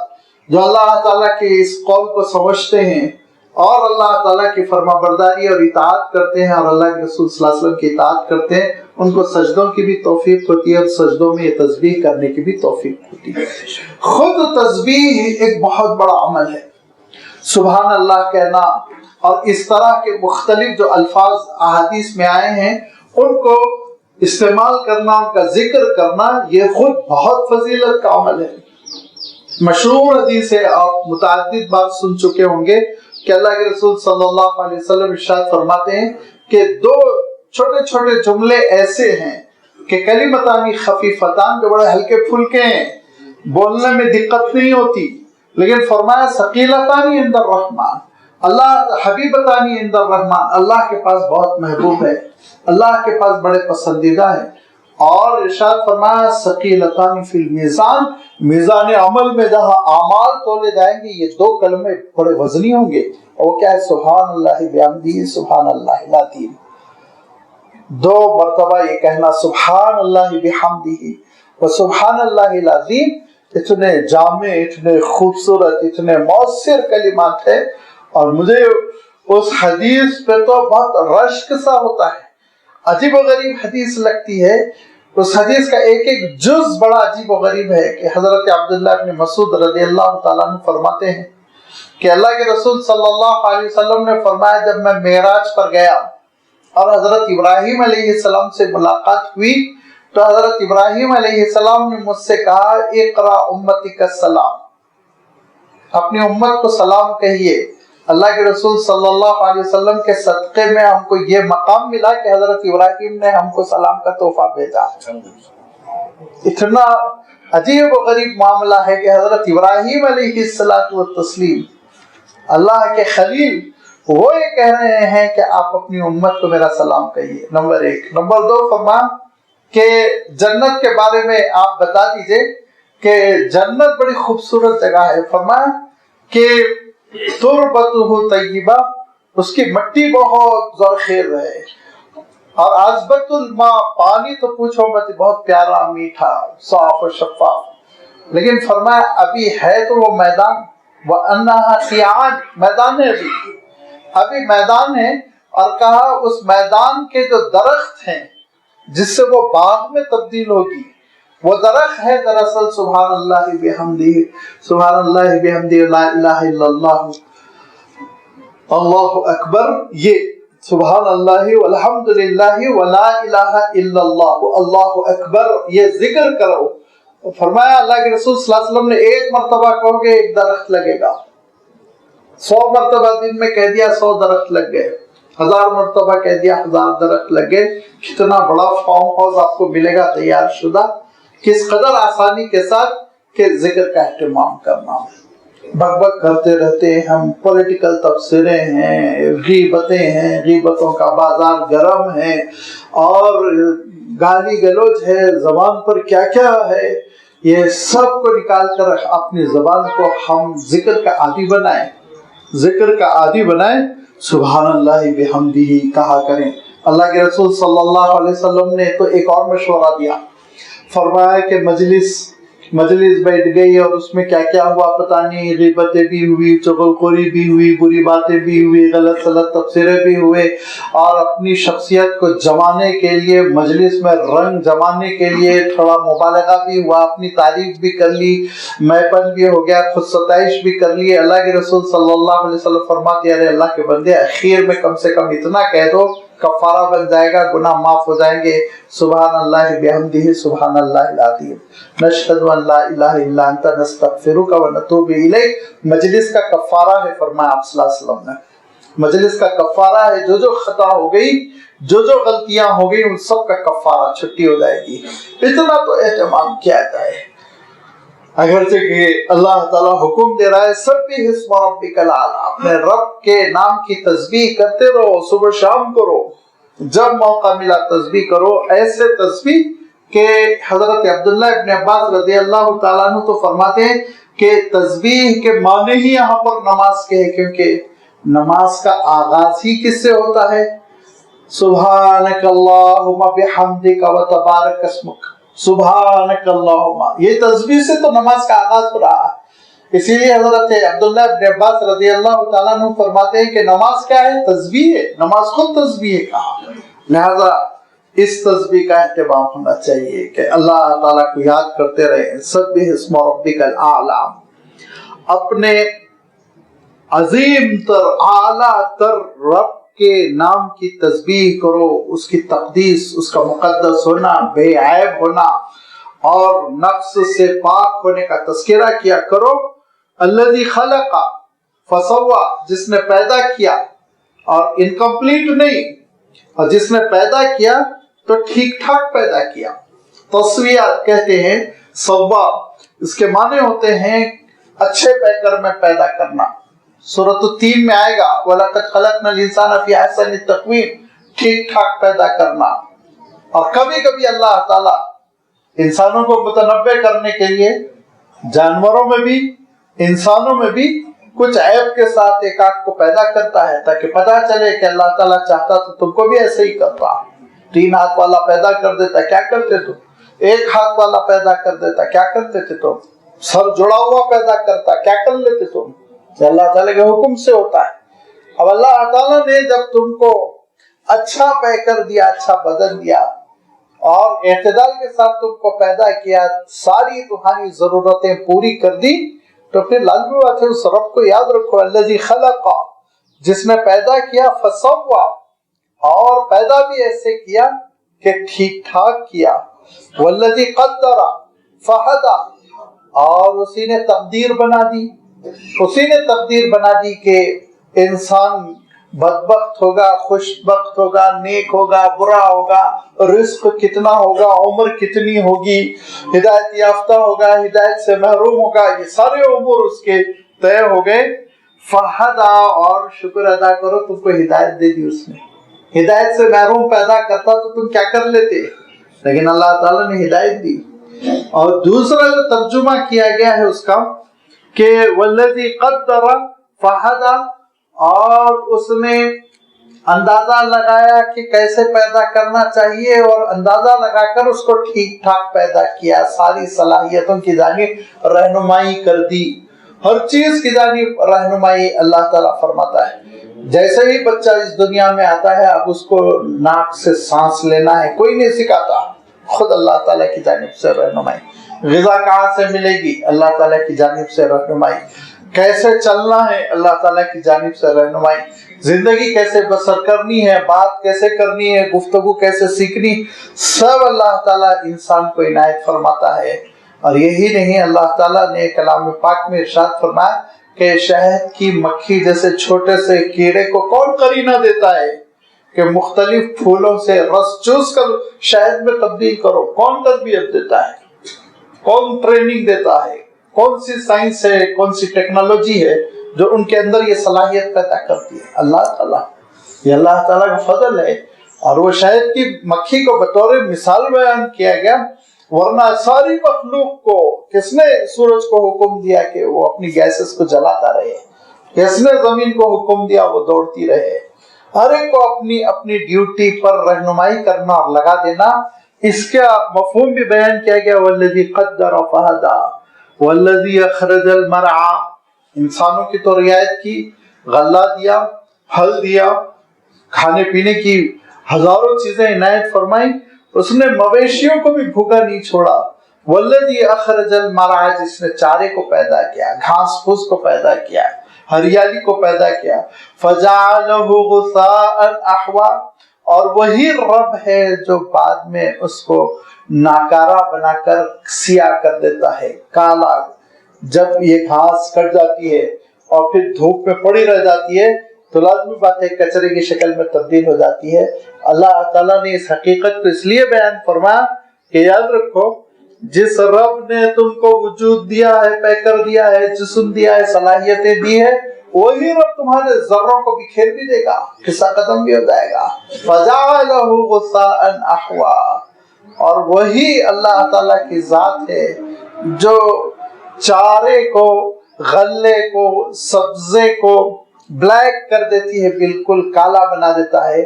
جو اللہ تعالیٰ کے اس قول کو سمجھتے ہیں اور اللہ تعالیٰ کی فرما برداری اور اطاعت کرتے ہیں اور اللہ کے رسول صلی اللہ علیہ وسلم کی اطاعت کرتے ہیں، ان کو سجدوں کی بھی توفیق ہوتی ہے اور سجدوں میں یہ تسبیح کرنے کی بھی توفیق ہوتی ہے۔ خود تسبیح ایک بہت بڑا عمل ہے، سبحان اللہ کہنا، اور اس طرح کے مختلف جو الفاظ احادیث میں آئے ہیں ان کو استعمال کرنا، ان کا ذکر کرنا، یہ خود بہت فضیلت کا عمل ہے۔ مشہور حدیث ہے، آپ متعدد بار سن چکے ہوں گے کہ اللہ کے رسول صلی اللہ علیہ وسلم ارشاد فرماتے ہیں کہ دو چھوٹے چھوٹے جملے ایسے ہیں کہ کلمتان خفیفتان، جو بڑے ہلکے پھلکے ہیں، بولنے میں دقت نہیں ہوتی، لیکن فرمایا ثقیلتان عند الرحمن، اللہ حبیبتان عند الرحمن، اللہ کے پاس بہت محبوب ہے، اللہ کے پاس بڑے پسندیدہ ہیں۔ اور ارشاد فرمایا ثقیلتان فی المیزان، میزان عمل میں جہاں اعمال تولے جائیں گے یہ دو کلمے بڑے وزنی ہوں گے، اور کیا ہے؟ سبحان اللہ بحمدہ، سبحان اللہ العظیم۔ دو مرتبہ یہ کہنا سبحان اللہ بحمدہ و سبحان اللہ العظیم، اتنے جامع، اتنے خوبصورت، اتنے مؤثر کلمات ہے۔ اور مجھے اس حدیث پہ تو بہت رشک سا ہوتا ہے، عجیب و غریب حدیث لگتی ہے۔ اس حدیث کا ایک ایک جز بڑا عجیب و غریب ہے کہ حضرت عبداللہ بن مسعود رضی اللہ تعالیٰ عنہ فرماتے ہیں کہ اللہ کے رسول صلی اللہ علیہ وسلم نے فرمایا، جب میں معراج پر گیا اور حضرت ابراہیم علیہ السلام سے ملاقات ہوئی تو حضرت ابراہیم علیہ السلام نے مجھ سے کہا اقرا امتک السلام، اپنی امت کو سلام کہیے۔ اللہ کے رسول صلی اللہ علیہ وسلم کے صدقے میں ہم کو یہ مقام ملا کہ حضرت ابراہیم نے ہم کو سلام کا تحفہ بھیجا۔ اتنا عجیب و غریب معاملہ ہے کہ حضرت ابراہیم علیہ السلام، اللہ کے خلیل، وہ یہ کہہ رہے ہیں کہ آپ اپنی امت کو میرا سلام کہیے، نمبر ایک۔ نمبر دو، فرمایا کہ جنت کے بارے میں آپ بتا دیجئے کہ جنت بڑی خوبصورت جگہ ہے۔ فرمایا کہ تربتہ طیبہ، اس کی مٹی بہت زرخیز ہے، اور عذبۃ الماء، پانی تو پوچھو مت، بہت پیارا، میٹھا، صاف و شفاف۔ لیکن فرمایا ابھی ہے تو وہ میدان، وَأَنَّهَا قِيعَانٌ، میدان ہے ابھی میدان ہے، اور کہا اس میدان کے جو درخت ہیں جس سے وہ باغ میں تبدیل ہوگی، وہ درخت ہے دراصل سبحان اللہ بحمدہ، سبحان اللہ بحمدہ، لا الہ الا اللہ، اللہ اکبر، یہ سبحان اللہ والحمد للہ ولا الہ الا اللہ، اللہ اکبر، یہ ذکر کرو۔ فرمایا اللہ کے رسول صلی اللہ علیہ وسلم نے ایک مرتبہ کہو گے ایک درخت لگے گا، 100 مرتبہ دن میں کہہ دیا 100 درخت لگ گئے، 1000 مرتبہ کہہ دیا 1000 درخت لگ گئے۔ کتنا بڑا فارم ہاؤس آپ کو ملے گا تیار شدہ، کس قدر آسانی کے ساتھ کہ ذکر کا اہتمام کرنا۔ بک بک کرتے رہتے ہیں ہم، پولیٹیکل تبصرے ہیں، غیبتیں ہیں، غیبتوں کا بازار گرم ہے، اور گالی گلوچ ہے، زبان پر کیا کیا ہے، یہ سب کو نکال کر اپنی زبان کو ہم ذکر کا عادی بنائیں، ذکر کا عادی بنائیں، سبحان اللہ بحمدہ کہا کریں۔ اللہ کے رسول صلی اللہ علیہ وسلم نے تو ایک اور مشورہ دیا، فرمایا کہ مجلس بیٹھ گئی اور اس میں کیا کیا ہوا پتہ نہیں، غیبتیں بھی ہوئی، چغلخوری بھی ہوئی، بری باتیں بھی ہوئی، غلط غلط تبصرے بھی ہوئے، اور اپنی شخصیت کو جمانے کے لیے، مجلس میں رنگ جمانے کے لیے تھوڑا مبالغہ بھی ہوا، اپنی تعریف بھی کر لی، میں پن بھی ہو گیا، خود ستائش بھی کر لی۔ اللہ کے رسول صلی اللہ علیہ وسلم فرماتے ہیں اللہ کے بندے، اخیر میں کم سے کم اتنا کہہ دو، کفارہ بن جائے گا، گناہ معاف ہو جائیں گے، سبحان اللہ بحمدہ، سبحان اللہ العظیم، نشہد ان لا الہ الا انت نستغفرک و نتوب الیک۔ مجلس کا کفارہ ہے، فرمایا آپ صلی اللہ علیہ وسلم نے، مجلس کا کفارہ ہے، جو خطا ہو گئی، جو غلطیاں ہو گئی، ان سب کا کفارہ، چھٹی ہو جائے گی۔ اتنا تو اہتمام کیا جائے، اگرچہ کہ اللہ تعالیٰ حکم دے رہا ہے سبح اسم ربک الاعلی، اپنے رب کے نام کی تسبیح کرتے رہو، صبح شام کرو، جب موقع ملا تسبیح کرو، ایسے تسبیح کہ حضرت عبداللہ ابن عباس رضی اللہ تعالیٰ عنہ تو فرماتے ہیں کہ تسبیح کے معنی ہی یہاں پر نماز کے ہے، کیونکہ نماز کا آغاز ہی کس سے ہوتا ہے؟ سبحانک اللہم بحمدک و تبارک اسمک، سبحانک اللہم، یہ تسبیح سے تو نماز کا آغاز ہو رہا ہے۔ اسی لیے حضرت عبداللہ ابن عباس رضی اللہ تعالیٰ عنہ فرماتے ہیں کہ نماز کیا ہے؟ تسبیح ہے، نماز خود تسبیح ہے کہا، لہذا اس تسبیح کا اہتمام ہونا چاہیے کہ اللہ تعالیٰ کو یاد کرتے رہے، سبح اسم ربک الاعلی، اپنے عظیم تر، اعلیٰ تر رب کے نام کی تسبیح کرو، اس کی تقدیس، اس کا مقدس ہونا، بے عیب ہونا اور نقص سے پاک ہونے کا تذکرہ کیا کرو۔ الذی خلق فسوا، جس نے پیدا کیا اور انکمپلیٹ نہیں، اور جس نے پیدا کیا تو ٹھیک ٹھاک پیدا کیا۔ تسویہ کہتے ہیں سوا، اس کے معنی ہوتے ہیں اچھے پیکر میں پیدا کرنا۔ سورۃ التین میں آئے گا وَلَقَدْ خَلَقْنَا الْإِنسَانَ فِي أَحْسَنِ تَقْوِيمٍ، ٹھیک ٹھاک پیدا کرنا۔ اور کبھی کبھی اللہ تعالیٰ انسانوں کو متنبع کرنے کے لیے جانوروں میں بھی انسانوں میں بھی کچھ عیب کے ساتھ ایک آدھ کو پیدا کرتا ہے، تاکہ پتہ چلے کہ اللہ تعالیٰ چاہتا تو تم کو بھی ایسے ہی کرتا۔ 3 ہاتھ والا پیدا کر دیتا، کیا کرتے تم؟ 1 ہاتھ والا پیدا کر دیتا، کیا کرتے تھے تم؟ سر جڑا ہوا پیدا کرتا، کیا کر لیتے تم؟ اللہ تعالیٰ کے حکم سے ہوتا ہے۔ اب اللہ تعالیٰ نے جب تم کو اچھا پیکر دیا، اچھا بدن دیا اور اعتدال کے ساتھ تم کو پیدا کیا، ساری تمہاری ضرورتیں پوری کر دی، تو پھر لازمی بات ہے اس رب کو یاد رکھو، الذی خلق، جس نے پیدا کیا، فسوا، اور پیدا بھی ایسے کیا کہ ٹھیک ٹھاک کیا، والذی قدر فہدی، اور اسی نے تقدیر بنا دی، اسی نے تقدیر بنا دی کہ انسان بدبخت ہوگا، خوش بخت ہوگا، نیک ہوگا، برا ہوگا، رزق کتنا ہوگا، عمر کتنی ہوگی، ہدایت یافتہ ہوگا، ہدایت سے محروم ہوگا، یہ سارے امور اس کے طے ہو گئے۔ فہدا، اور شکر ادا کرو تم کو ہدایت دے دی اس نے۔ ہدایت سے محروم پیدا کرتا تو تم کیا کر لیتے، لیکن اللہ تعالیٰ نے ہدایت دی۔ اور دوسرا جو ترجمہ کیا گیا ہے اس کا کہ والذی قدر فہدا، اور اس نے اندازہ لگایا کہ کیسے پیدا کرنا چاہیے اور اندازہ لگا کر اس کو ٹھیک ٹھاک پیدا کیا، ساری صلاحیتوں کی جانب رہنمائی کر دی، ہر چیز کی جانب رہنمائی اللہ تعالیٰ فرماتا ہے۔ جیسے ہی بچہ اس دنیا میں آتا ہے، اب اس کو ناک سے سانس لینا ہے، کوئی نہیں سکھاتا، خود اللہ تعالیٰ کی جانب سے رہنمائی۔ غذا کہاں سے ملے گی، اللہ تعالیٰ کی جانب سے رہنمائی۔ کیسے چلنا ہے، اللہ تعالیٰ کی جانب سے رہنمائی۔ زندگی کیسے بسر کرنی ہے، بات کیسے کرنی ہے، گفتگو کیسے سیکھنی، سب اللہ تعالیٰ انسان کو عنایت فرماتا ہے۔ اور یہی نہیں، اللہ تعالیٰ نے کلام پاک میں ارشاد فرمایا کہ شہد کی مکھی جیسے چھوٹے سے کیڑے کو کون قرینہ دیتا ہے کہ مختلف پھولوں سے رس چوس کر شہد میں تبدیل کرو، کون تربیت دیتا ہے، کون ٹریننگ دیتا ہے، کون سی سائنس ہے، کون سی ٹیکنالوجی ہے جو ان کے اندر یہ صلاحیت پیدا کرتی ہے؟ اللہ تعالیٰ، یہ اللہ تعالیٰ کا فضل ہے۔ اور وہ شہد کی مکھی کو بطور مثال بیان کیا گیا، ورنہ ساری مخلوق کو کس نے سورج کو حکم دیا کہ وہ اپنی گیسز کو جلاتا رہے، کس نے زمین کو حکم دیا وہ دوڑتی رہے؟ ہر ایک کو اپنی اپنی ڈیوٹی پر رہنمائی کرنا اور لگا دینا، اس کا مفہوم بھی بیان کیا گیا، والذی قدر فہدا والذی اخرج المرعى، انسانوں کی تو رعایت کی، غلہ دیا، پھل دیا، کھانے پینے کی ہزاروں چیزیں عنایت فرمائی، اس نے مویشیوں کو بھی بھوکا نہیں چھوڑا۔ والذی اخرج المرعى، جس نے چارے کو پیدا کیا، گھاس پھوس کو پیدا کیا، ہریالی کو پیدا کیا، فجعلہ غثاء احوا، اور وہی رب ہے جو بعد میں اس کو ناکارہ بنا کر سیاہ کر دیتا ہے، کالا۔ جب یہ گھاس کٹ جاتی ہے اور پھر دھوپ میں پڑی رہ جاتی ہے تو لازمی بات ہے کچرے کی شکل میں تبدیل ہو جاتی ہے۔ اللہ تعالیٰ نے اس حقیقت کو اس لیے بیان فرمایا کہ یاد رکھو، جس رب نے تم کو وجود دیا ہے، پیکر دیا ہے، جسم دیا ہے، صلاحیتیں دی ہے، وہی رب تمہارے ذروں کو بکھیر بھی دے گا، قصہ ختم بھی ہو جائے گا۔ فجعلہ غثاء احوا، اور وہی اللہ تعالیٰ کی ذات ہے جو چارے کو، غلے کو، سبزے کو بلیک کر دیتی ہے، بالکل کالا بنا دیتا ہے،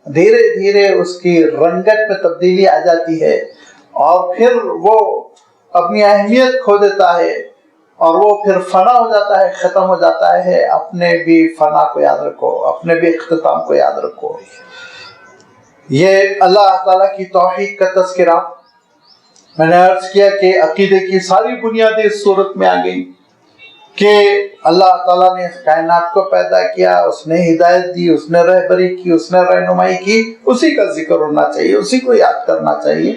دھیرے دھیرے اس کی رنگت میں تبدیلی آ جاتی ہے، اور پھر وہ اپنی اہمیت کھو دیتا ہے، اور وہ پھر فنا ہو جاتا ہے، ختم ہو جاتا ہے۔ اپنے بھی فنا کو یاد رکھو، اپنے بھی اختتام کو یاد رکھو۔ یہ اللہ تعالیٰ کی توحید کا تذکرہ، میں نے عرض کیا کہ عقیدے کی ساری بنیادیں اس صورت میں آ گئی۔ کہ اللہ تعالیٰ نے اس کائنات کو پیدا کیا، اس نے ہدایت دی، اس نے رہبری کی، اس نے رہنمائی کی، اسی کا ذکر ہونا چاہیے، اسی کو یاد کرنا چاہیے۔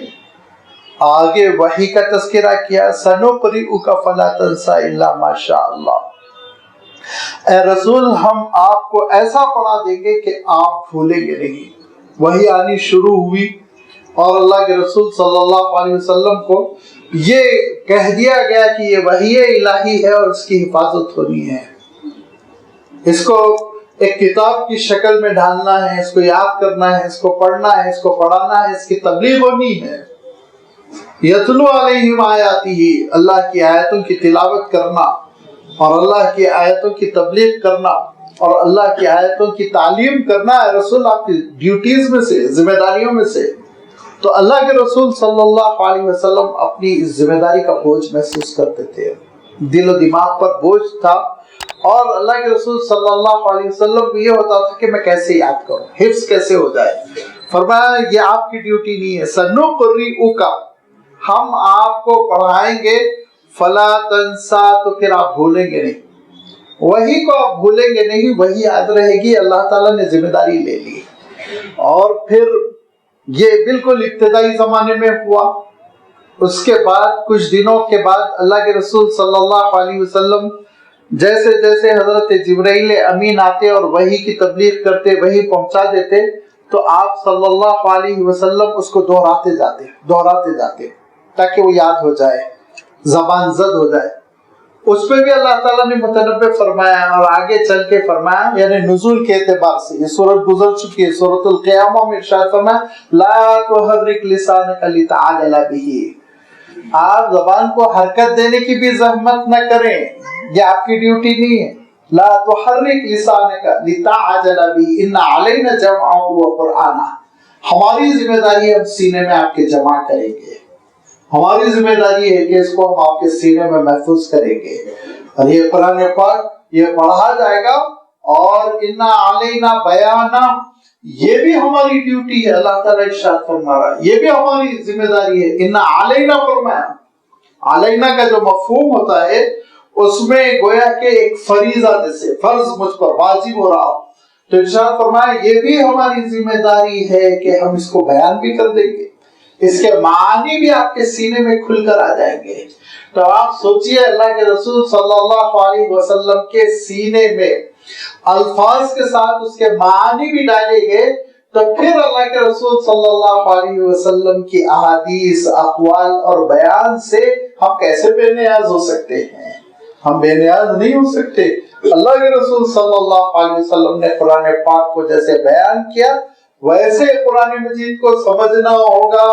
آگے وحی کا تذکرہ کیا، سنقرئک فلا تنسى الا ما شاء اللہ، اے رسول ہم آپ کو ایسا پڑھا دیں گے کہ آپ بھولیں گے نہیں۔ وحی آنی شروع ہوئی اور اللہ کے رسول صلی اللہ علیہ وسلم کو یہ کہہ دیا گیا کہ یہ وحی الہی ہے اور اس کی حفاظت ہونی ہے، اس کو ایک کتاب کی شکل میں ڈالنا ہے، اس کو یاد کرنا ہے، اس کو پڑھنا ہے، اس کو پڑھانا ہے، اس کی تبلیغ ہونی ہے۔ یتلو علیہم آیاتہ، اللہ کی آیتوں کی تلاوت کرنا اور اللہ کی آیتوں کی تبلیغ کرنا اور اللہ کی آیتوں کی تعلیم کرنا ہے رسول آپ کی ڈیوٹیز میں سے، ذمہ داریوں میں سے۔ تو اللہ کے رسول صلی اللہ علیہ وسلم اپنی اس ذمہ داری کا بوجھ محسوس کرتے تھے، دل و دماغ پر بوجھ تھا، اور اللہ کے رسول صلی اللہ علیہ وسلم کو یہ ہوتا تھا کہ میں کیسے یاد کروں، حفظ کیسے ہو جائے۔ فرمایا یہ آپ کی ڈیوٹی نہیں ہے، سنقرئک، ہم آپ کو پڑھائیں گے، فلا تنسا، تو پھر آپ بھولیں گے نہیں، وہی کو آپ بھولیں گے نہیں، وہی یاد رہے گی، اللہ تعالیٰ نے ذمہ داری لے لی۔ اور پھر یہ بالکل ابتدائی زمانے میں ہوا۔ اس کے بعد کچھ دنوں کے بعد اللہ کے رسول صلی اللہ علیہ وسلم جیسے جیسے حضرت جبرائیل امین آتے اور وحی کی تبلیغ کرتے، وحی پہنچا دیتے، تو آپ صلی اللہ علیہ وسلم اس کو دہراتے جاتے تاکہ وہ یاد ہو جائے، زبان زد ہو جائے۔ اس پہ بھی اللہ تعالیٰ نے متنبع فرمایا اور آگے چل کے فرمایا، یعنی نزول کے اعتبار سے یہ سورت گزر چکی ہے، سورت القیامہ میں ارشاد فرمایا لا تحرک لسانک لتعجل بہ، آپ زبان کو حرکت دینے کی بھی زحمت نہ کریں، یہ آپ کی ڈیوٹی نہیں ہے۔ لا تحرک لسانک لتعجل بہ ان علینا جمعہ وقرآنہ، ہماری ذمہ داری ہے ہم سینے میں آپ کے جمع کریں گے، ہماری ذمہ داری ہے کہ اس کو ہم آپ کے سینے میں محفوظ کریں گے، اور یہ قرآن پاک یہ پڑھا جائے گا، اور انا علینا بیانہ، یہ بھی ہماری ڈیوٹی ہے، اللہ تعالیٰ ارشاد فرما رہا ہے یہ بھی ہماری ذمہ داری ہے۔ انا علینا فرمایا، علینا کا جو مفہوم ہوتا ہے اس میں گویا کہ ایک فریضہ جیسے فرض مجھ پر واجب ہو رہا ہو، تو ارشاد فرمایا یہ بھی ہماری ذمہ داری ہے کہ ہم اس کو بیان بھی کر دیں گے، اس کے معنی بھی آپ کے سینے میں کھل کر آ جائیں گے۔ تو آپ سوچئے اللہ کے رسول صلی اللہ علیہ وسلم کے سینے میں الفاظ کے ساتھ اس کے معنی بھی ڈالے گئے، تو پھر اللہ کے رسول صلی اللہ علیہ وسلم کی احادیث، اقوال اور بیان سے ہم کیسے بے نیاز ہو سکتے ہیں؟ ہم بے نیاز نہیں ہو سکتے۔ اللہ کے رسول صلی اللہ علیہ وسلم نے قرآن پاک کو جیسے بیان کیا ویسے قرآن مجید کو سمجھنا ہوگا،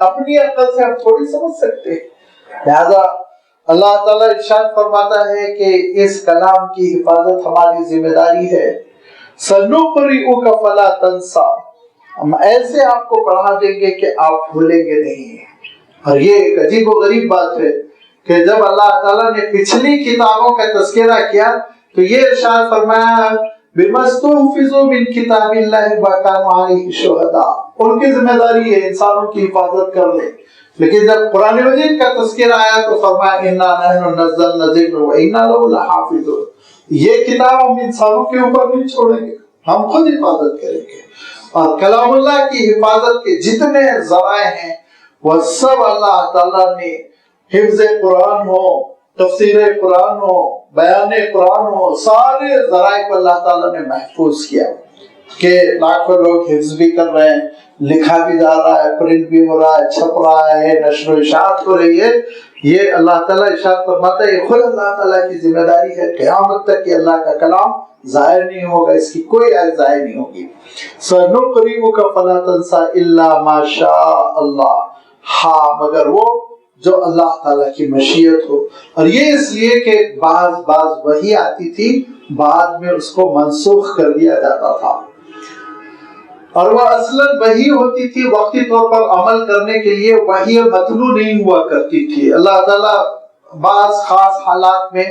اپنی عقل سے ہم تھوڑی سمجھ سکتے۔ لہذا اللہ تعالیٰ ارشاد فرماتا ہے کہ اس کلام کی حفاظت ہماری ذمہ داری ہے۔ سنقرئک فلا تنسى، ہم ایسے آپ کو پڑھا دیں گے کہ آپ بھولیں گے نہیں۔ اور یہ ایک عجیب و غریب بات ہے کہ جب اللہ تعالیٰ نے پچھلی کتابوں کا تذکرہ کیا تو یہ ارشاد فرمایا بِمَسْتُحْفِظُوا مِنْ كِتَابِ اللَّهِ وَكَانُوا عَلَيْهِ شُهَدَاءَ، ان کی ذمہ داری ہے انسانوں کی حفاظت کر لیں۔ لیکن جب قرآن مجید کا تذکرہ آیا تو فرمایا اِنَّا نَحْنُ نَزَّلْنَا الذِّكْرَ وَإِنَّا لَهُ لَحَافِظُونَ، یہ کتاب ہم انسانوں کے اوپر نہیں چھوڑیں گے، ہم خود حفاظت کریں گے۔ اور کلام اللہ کی حفاظت کے جتنے ذرائع ہیں وہ سب اللہ تعالیٰ نے، حفظ قرآن ہو، تفسیر قرآن ہو، بیان قرآن ہو، سارے ذرائع کو اللہ تعالیٰ نے محفوظ کیا کہ لاکھوں لوگ حفظ بھی کر رہے ہیں، لکھا بھی جا رہا ہے، پرنٹ بھی ہو رہا ہے، چھپ رہا ہے، نشر و اشاعت ہو رہی ہے۔ یہ اللہ تعالیٰ ارشاد فرماتا ہے یہ خود اللہ تعالیٰ کی ذمہ داری ہے، قیامت تک یہ اللہ کا کلام ضائع نہیں ہوگا، اس کی کوئی آیت ضائع نہیں ہوگی۔ سَنُقْرِئُكَ فَلَا تَنسَى إِلَّا مَا شَاءَ اللَّهُ، ہاں مگر وہ جو اللہ تعالیٰ کی مشیت ہو۔ اور یہ اس لیے کہ بعض وحی آتی تھی، بعد میں اس کو منسوخ کر دیا جاتا تھا، اور وہ اصلاً وحی ہوتی تھی وقتی طور پر عمل کرنے کے لیے، وحی متلو نہیں ہوا کرتی تھی۔ اللہ تعالیٰ بعض خاص حالات میں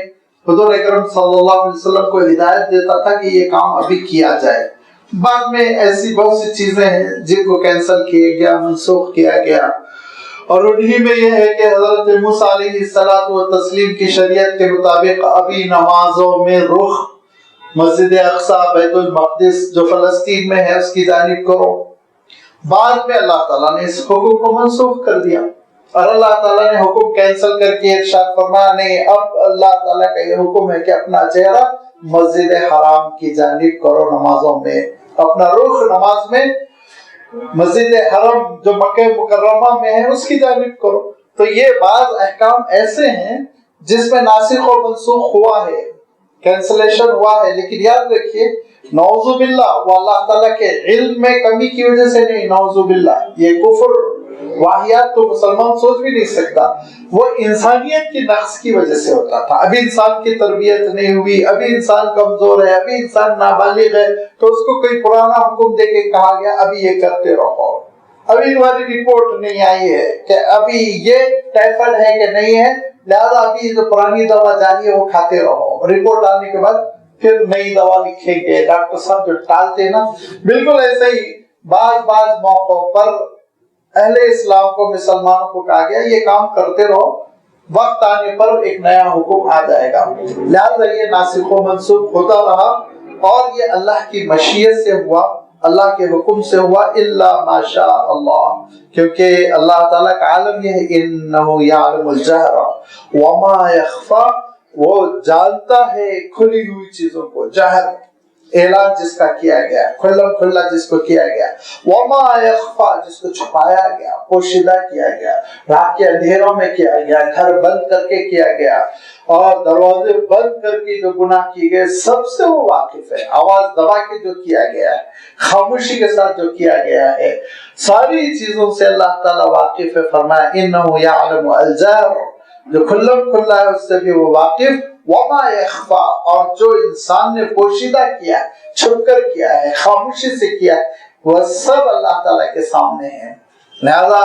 حضور اکرم صلی اللہ علیہ وسلم کو ہدایت دیتا تھا کہ یہ کام ابھی کیا جائے، بعد میں ایسی بہت سی چیزیں ہیں جن کو کینسل کیا گیا، منسوخ کیا گیا۔ اور انہی میں یہ ہے کہ حضرت موسیٰ علیہ الصلوۃ والتسلیم کی شریعت کے مطابق ابھی نمازوں میں رخ مسجد اقصی، بیت المقدس جو فلسطین میں ہے اس کی جانب کرو۔ بعد میں اللہ تعالیٰ نے اس حکم کو منسوخ کر دیا، اور اللہ تعالیٰ نے حکم کینسل کر کے ارشاد فرمایا نہیں، اب اللہ تعالیٰ کا یہ حکم ہے کہ اپنا چہرہ مسجد حرام کی جانب کرو نمازوں میں، اپنا رخ نماز میں مسجد حرم جو مکہ مکرمہ میں ہے اس کی جانب کرو۔ تو یہ بعض احکام ایسے ہیں جس میں ناسخ و منسوخ ہوا ہے، کینسلیشن ہوا ہے، لیکن یاد رکھیے نعوذ باللہ وہ اللہ تعالیٰ کے علم میں کمی کی وجہ سے نہیں، نعوذ باللہ یہ کفر واحیات تو مسلمان سوچ بھی نہیں سکتا، وہ انسانیت کی نقص کی وجہ سے ہوتا تھا۔ ابھی انسان کی تربیت نہیں ہوئی، ابھی انسان کمزور ہے، ابھی انسان نابالغ ہے، تو اس کو کوئی پرانا حکم دے کے کہا گیا ابھی یہ کرتے رہو، ابھی تمہاری رپورٹ نہیں آئی ہے کہ ابھی یہ ٹائیفائڈ ہے کہ نہیں ہے، لہذا ابھی جو پرانی دوا جاری ہے وہ کھاتے رہو، رپورٹ آنے کے بعد پھر نئی دوا لکھیں گے۔ ڈاکٹر صاحب جو ٹالتے نا، بالکل ایسے ہی بعض موقعوں پر اہل اسلام کو، مسلمانوں کو کہا گیا یہ کام کرتے رہو، وقت آنے پر ایک نیا حکم آ جائے گا۔ لہذا یہ ناسخ و منسوخ ہوتا رہا، اور یہ اللہ کی مشیت سے ہوا، اللہ کے حکم سے ہوا، الا ما شاء اللہ، کیونکہ اللہ تعالیٰ کا عالم یہ ہے انہ یعلم الجہر وما یخفی، وہ جانتا ہے کھلی ہوئی چیزوں کو، جہر اعلان جس کا کیا گیا، کھلا کھلا جس کو کیا گیا، وما یخفی جس کو چھپایا گیا، پوشیدہ کیا گیا، رات کے اندھیروں میں کیا گیا، گھر بند کر کے کیا گیا، اور دروازے بند کر کے جو گناہ کیے گئے سب سے وہ واقف ہے، آواز دبا کے جو کیا گیا ہے، خاموشی کے ساتھ جو کیا گیا ہے، ساری چیزوں سے اللہ تعالیٰ واقف ہے۔ فرمایا انہ یعلم الجہر، جو کھلم کھلا ہے اس سے بھی وہ واقف، وما یخفی اور جو انسان نے پوشیدہ کیا ہے، چھپ کر کیا ہے، خاموشی سے کیا ہے، وہ سب اللہ تعالیٰ کے سامنے ہے۔ لہذا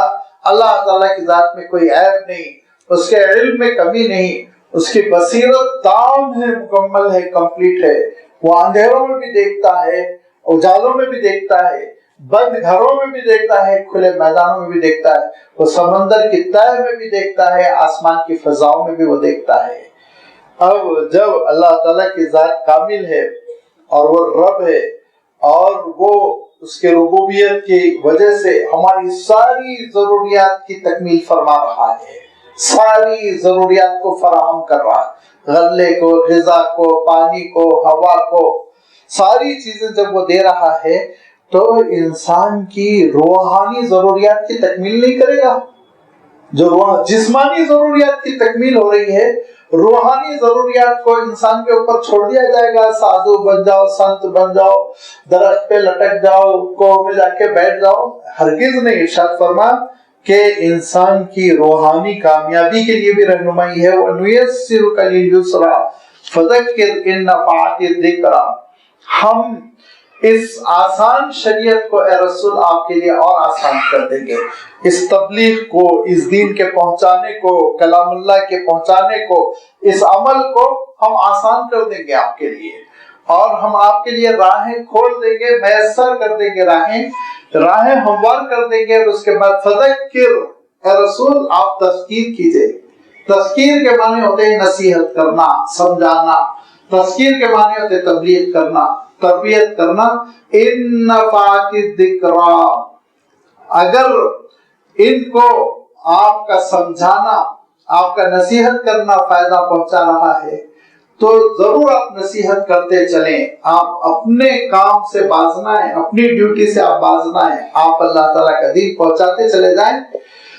اللہ تعالیٰ کی ذات میں کوئی عیب نہیں، اس کے علم میں کمی نہیں، اس کی بصیرت تام ہے، مکمل ہے، کمپلیٹ ہے، وہ اندھیروں میں بھی دیکھتا ہے، اجالوں میں بھی دیکھتا ہے، بند گھروں میں بھی دیکھتا ہے، کھلے میدانوں میں بھی دیکھتا ہے، وہ سمندر کی تہ میں بھی دیکھتا ہے، آسمان کی فضاؤں میں بھی وہ دیکھتا ہے۔ اب جب اللہ تعالیٰ کی ذات کامل ہے اور وہ رب ہے، اور وہ اس کے ربوبیت کی وجہ سے ہماری ساری ضروریات کی تکمیل فرما رہا ہے، ساری ضروریات کو فراہم کر رہا ہے، غلے کو، غذا کو، پانی کو، ہوا کو، ساری چیزیں جب وہ دے رہا ہے تو انسان کی روحانی ضروریات کی تکمیل نہیں کرے گا؟ جو جسمانی ضروریات کی تکمیل ہو رہی ہے، روحانی ضروریات کو انسان کے اوپر چھوڑ دیا جائے گا، سادھو بن جاؤ، سنت بن جاؤ، درخت پہ لٹک جاؤ، کوہ میں جا کے بیٹھ جاؤ، ہرگز نہیں۔ ارشاد فرما کہ انسان کی روحانی کامیابی کے لیے بھی رہنمائی ہے، وَنُيَسِّرُكَ لِلْيُسْرَىٰ فَذَكِّرْ إِن نَّفَعَتِ الذِّكْرَىٰ، ہم اس آسان شریعت کو اے رسول آپ کے لیے اور آسان کر دیں گے، اس تبلیغ کو، اس دین کے پہنچانے کو، کلام اللہ کے پہنچانے کو، اس عمل کو ہم آسان کر دیں گے آپ کے لیے، اور ہم آپ کے لیے راہیں کھول دیں گے، میسر کر دیں گے، راہیں ہموار کر دیں گے۔ اور اس کے بعد فذکر، اے رسول آپ تذکیر کیجئے۔ تذکیر کے معنی ہوتے ہیں نصیحت کرنا، سمجھانا، تذکیر کے معنی ہوتے ہیں تبلیغ کرنا، تربیت کرنا۔ ان نفعت الذکریٰ، اگر ان کو آپ کا سمجھانا، آپ کا نصیحت کرنا فائدہ پہنچا رہا ہے تو ضرور آپ نصیحت کرتے چلیں، آپ اپنے کام سے باز نہ آئیں، اپنی ڈیوٹی سے آپ باز نہ آئیں، آپ اللہ تعالیٰ کا دین پہنچاتے چلے جائیں۔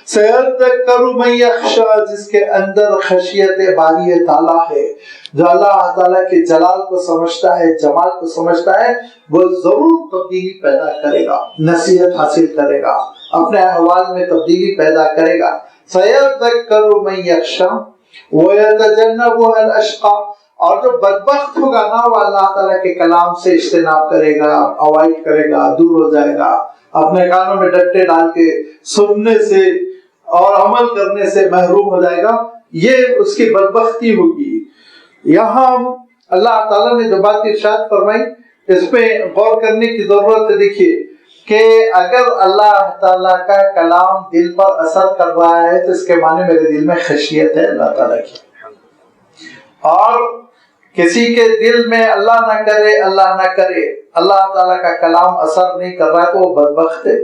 سَيَذَّكَّرُ مَن يَخْشَىٰ، جس کے اندر خشیت باری تعالیٰ ہے، جو اللہ تعالیٰ کے جلال کو سمجھتا ہے، جمال کو سمجھتا ہے، وہ ضرور تبدیلی پیدا کرے گا، نصیحت حاصل کرے گا، اپنے احوال میں تبدیلی پیدا کرے گا۔ سَيَذَّكَّرُ مَن يَخْشَىٰ وَيَتَجَنَّبُهَا الْأَشْقَىٰ، اور جو بدبخت ہوگا نا وہ اللہ تعالیٰ کے کلام سے اجتناب کرے گا، اوائڈ کرے گا، دور ہو جائے گا، اپنے کانوں میں ڈٹے ڈال کے سننے سے اور عمل کرنے سے محروم ہو جائے گا، یہ اس کی بدبختی ہوگی۔ یہاں اللہ تعالیٰ نے جو بات ارشاد فرمائی اس پہ غور کرنے کی ضرورت ہے۔ دیکھیے کہ اگر اللہ تعالیٰ کا کلام دل پر اثر کر رہا ہے تو اس کے معنی میرے دل میں خشیت ہے اللہ تعالیٰ کی. اور کسی کے دل میں اللہ نہ کرے اللہ تعالیٰ کا کلام اثر نہیں کر رہا ہے تو وہ بدبخت ہے.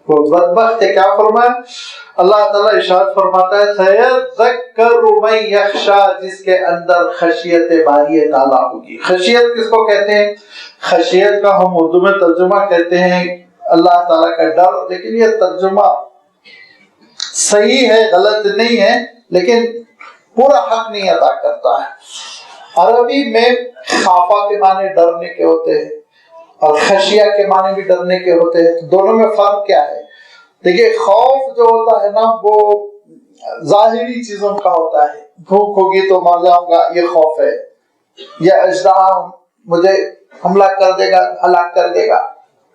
وہ بدبخت ہے. کیا فرمایا اللہ تعالیٰ؟ ارشاد فرماتا ہے سَيَذَّكَّرُ مَن يَخْشَىٰ، جس کے اندر خشیت باری تعالیٰ ہوگی. خشیت کس کو کہتے ہیں؟ خشیت کا ہم اردو میں ترجمہ کہتے ہیں اللہ تعالیٰ کا ڈر، لیکن یہ ترجمہ صحیح ہے، غلط نہیں ہے، لیکن پورا حق نہیں ادا کرتا ہے. عربی میں خافا کے معنی ڈرنے کے ہوتے ہیں اور خشیہ کے معنی بھی ڈرنے کے ہوتے ہیں. دونوں میں فرق کیا ہے؟ دیکھیے خوف جو ہوتا ہے نا وہ ظاہری چیزوں کا ہوتا ہے. بھوک ہوگی تو مر جاؤں گا، یہ خوف ہے. یا اژدہا مجھے حملہ کر دے گا، ہلاک کر دے گا.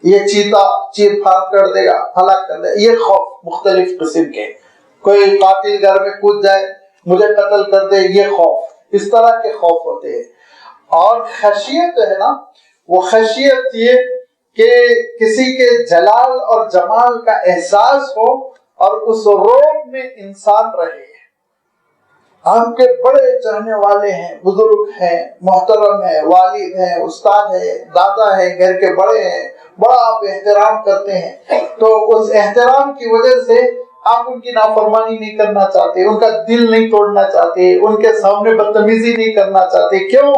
یہ چیتا چیر پھاڑ کر دے گا، ہلاک کر دے گا. یہ خوف مختلف قسم کے. کوئی قاتل گھر میں کود جائے مجھے قتل کر دے، یہ خوف. اس طرح کے خوف ہوتے ہیں. اور خشیت جو ہے نا وہ خشیت یہ کہ کسی کے جلال اور جمال کا احساس ہو اور اس روب میں انسان رہے. آپ کے بڑے چاہنے والے ہیں، بزرگ ہیں، محترم ہیں، والد ہیں، استاد ہیں، دادا ہیں، گھر کے بڑے ہیں، بڑا آپ احترام کرتے ہیں، تو اس احترام کی وجہ سے آپ ان کی نافرمانی نہیں کرنا چاہتے، ان کا دل نہیں توڑنا چاہتے، ان کے سامنے بدتمیزی نہیں کرنا چاہتے. کیوں؟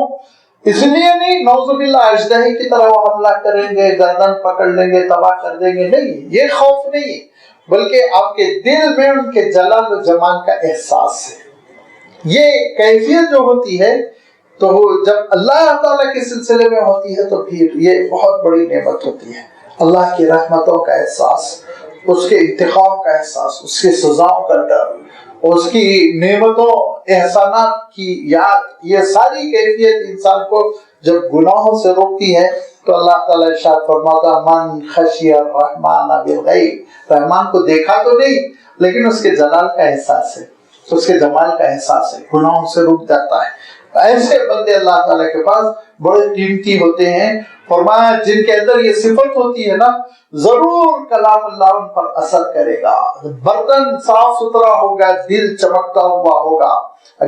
اس لیے نہیں نعوذ باللہ اژدہے کی طرح وہ حملہ کریں گے، گردن پکڑ لیں گے، تباہ کر دیں گے. نہیں، یہ خوف نہیں، بلکہ آپ کے دل میں ان کے جلال و جمال کا احساس ہے. یہ کیفیت جو ہوتی ہے تو جب اللہ تعالیٰ کے سلسلے میں ہوتی ہے تو پھر یہ بہت بڑی نعمت ہوتی ہے. اللہ کی رحمتوں کا احساس، اس کے انتقام کا احساس، اس کی سزاؤں کا ڈر، اس کی نعمتوں احسانات کی یاد، یہ ساری کیفیت انسان کو جب گناہوں سے روکتی ہے تو اللہ تعالیٰ ارشاد فرماتا من خشی الرحمن بالغیب. رحمان کو دیکھا تو نہیں لیکن اس کے جلال کا احساس ہے، اس کے جمال کا احساس ہے، گناہوں سے رک جاتا ہے. ایسے بندے اللہ تعالیٰ کے پاس بڑے قیمتی ہوتے ہیں. فرمایا جن کے اندر یہ صفت ہوتی ہے نا ضرور کلام اللہ ان پر اثر کرے گا. برتن صاف ستھرا ہوگا، دل چمکتا ہوا ہوگا،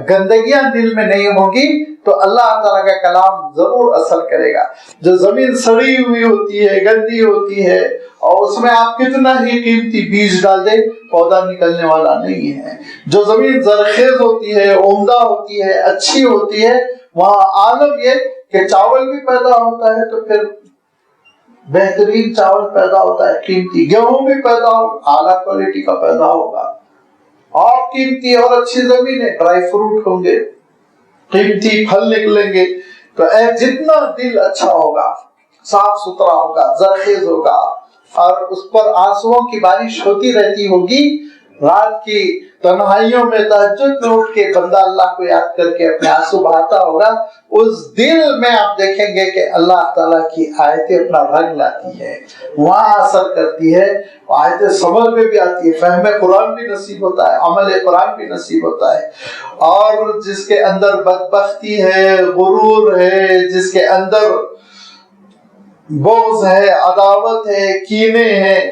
گندگیاں دل میں نہیں ہوگی تو اللہ تعالیٰ کا کلام ضرور اثر کرے گا. جو زمین سڑی ہوئی ہوتی ہے، گندی ہوتی ہے، اور اس میں آپ کتنا ہی قیمتی بیج ڈال دیں پودا نکلنے والا نہیں ہے. جو زمین زرخیز ہوتی ہے، عمدہ ہوتی ہے، اچھی ہوتی ہے، وہاں عالم یہ کہ چاول بھی پیدا ہوتا ہے تو پھر بہترین چاول پیدا ہوتا ہے، قیمتی گیہوں بھی پیدا ہو، اعلیٰ کوالٹی کا پیدا ہوگا. اور قیمتی اور اچھی زمین ہے، ڈرائی فروٹ ہوں گے، قیمتی پھل نکلیں گے. تو جتنا دل اچھا ہوگا، صاف ستھرا ہوگا، زرخیز ہوگا، اور اس پر آنسوؤں کی بارش ہوتی رہتی ہوگی. رات کی تنہائیوں میں تہجد میں اٹھ کے بندہ اللہ کو یاد کر کے اپنے آنسو بہاتا ہوگا. اس دل میں آپ دیکھیں گے کہ اللہ تعالیٰ کی آیتیں اپنا رنگ لاتی ہے، وہاں اثر کرتی ہے. آیتیں سمجھ میں بھی آتی ہے، فہم قرآن بھی نصیب ہوتا ہے، عمل قرآن بھی نصیب ہوتا ہے. اور جس کے اندر بدبختی ہے، غرور ہے، جس کے اندر بغض ہے، عداوت ہے، کینے ہیں،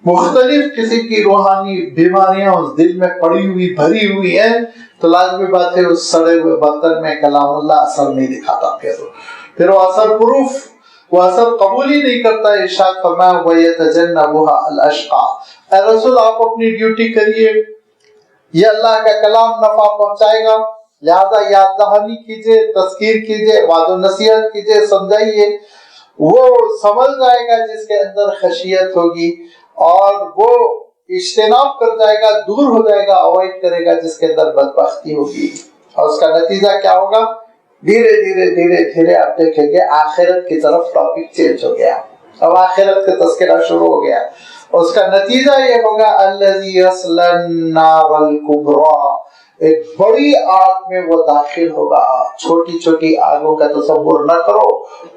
مختلف قسم کی روحانی بیماریاں اس دل میں پڑی ہوئی بھری ہوئی ہیں، تو لازمی بات ہے اس سڑے ہوئے برتن میں کلام اللہ اثر نہیں دکھاتا. پھر وہ اثر پروف، وہ اثر قبول ہی نہیں کرتا. ارشاد فرمایا وَيَتَجَنَّبُهَا الْأَشْقَى. اے رسول آپ اپنی ڈیوٹی کریے، یہ اللہ کا کلام نفع پہنچائے گا، لہذا یاد دہانی کیجئے، تذکیر کیجئے، وعظ و نصیحت کیجئے، سمجھائیے. وہ سمجھ جائے گا جس کے اندر خشیت ہوگی، اور وہ اجتناب کر جائے گا، دور ہو جائے گا، اوائڈ کرے گا جس کے اندر بدبختی ہوگی. اور اس کا نتیجہ کیا ہوگا؟ دھیرے دھیرے دھیرے دھیرے آپ دیکھیں گے آخرت کی طرف ٹاپک چینج ہو گیا، اب آخرت کا تذکرہ شروع ہو گیا. اس کا نتیجہ یہ ہوگا الذی یصلی النار الکبریٰ، ایک بڑی آگ میں وہ داخل ہوگا. چھوٹی چھوٹی آگوں کا تصور نہ کرو،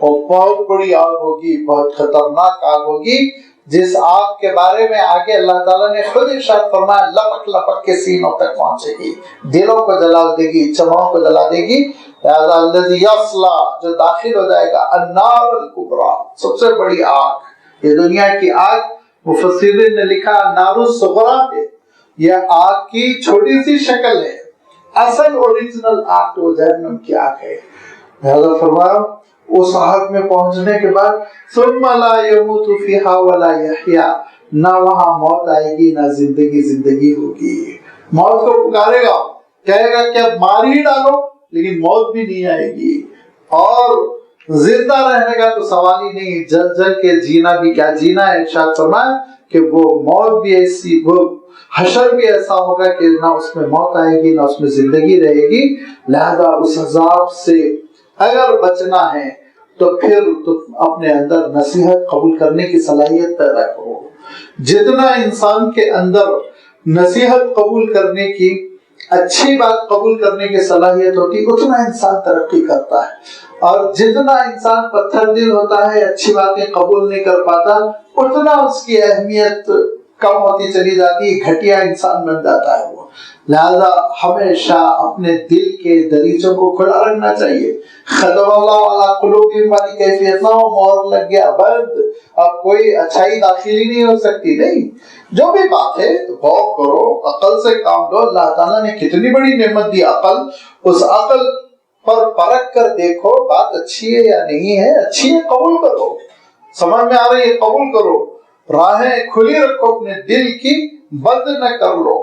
وہ بہت بڑی آگ ہوگی، بہت خطرناک آگ ہوگی، جس آگ کے بارے میں آگے اللہ تعالیٰ نے خود ارشاد فرمایا لپٹ لپٹ کے سینوں تک پہنچے گی، دلوں کو جلا دے گی، چمڑوں کو جلا دے گی. لہذا الذی یصلی، جو داخل ہو جائے گا، النار الکبریٰ، سب سے بڑی آگ. یہ دنیا کی آگ مفسرین نے لکھا نار الصغرا ہے، یہ آگ کی چھوٹی سی شکل ہے، اصل اوریجنل آگ تو جہنم کی آگ ہے۔ لہذا فرمایا اس آگ میں پہنچنے کے بعد ثم لا يموت فيها ولا يحيا، نہ وہاں موت آئے گی نہ زندگی ہوگی۔ موت کو پکارے گا، کہے گا کہ اب مار ہی ڈالو، لیکن موت بھی نہیں آئے گی، اور زندہ رہنے کا تو سوال ہی نہیں، جل کے جینا بھی کیا جینا ہے۔ ارشاد فرمایا کہ وہ موت بھی ایسی، وہ حشر بھی ایسا ہوگا کہ نہ اس میں موت آئے گی نہ اس میں زندگی رہے گی۔ لہذا اس عذاب سے اگر بچنا ہے تو پھر تم اپنے اندر نصیحت قبول کرنے کی صلاحیت پیدا کرو۔ جتنا انسان کے اندر نصیحت قبول کرنے کی، اچھی بات قبول کرنے کی صلاحیت ہوتی، اتنا انسان ترقی کرتا ہے، اور جتنا انسان پتھر دل ہوتا ہے، اچھی باتیں قبول نہیں کر پاتا، اتنا اس کی اہمیت کم ہوتی چلی جاتی ہے، گھٹیا انسان بن جاتا ہے وہ۔ لہذا ہمیشہ اپنے دل کے دریچوں کو کھلا رکھنا چاہیے۔ ختم اللہ علی قلوبہم والی کیفیت نہ ہو، مہر لگ گیا بند، اب کوئی اچھائی داخلی نہیں ہو سکتی، نہیں، جو بھی بات ہے غور کرو، عقل سے کام لو۔ اللہ تعالیٰ نے کتنی بڑی نعمت دی عقل، اس عقل پر پرکھ کر دیکھو بات اچھی ہے یا نہیں ہے، اچھی ہے قبول کرو، سمجھ میں آ رہی ہے قبول کرو، راہیں کھلی رکھو اپنے دل کی، بند نہ کر لو۔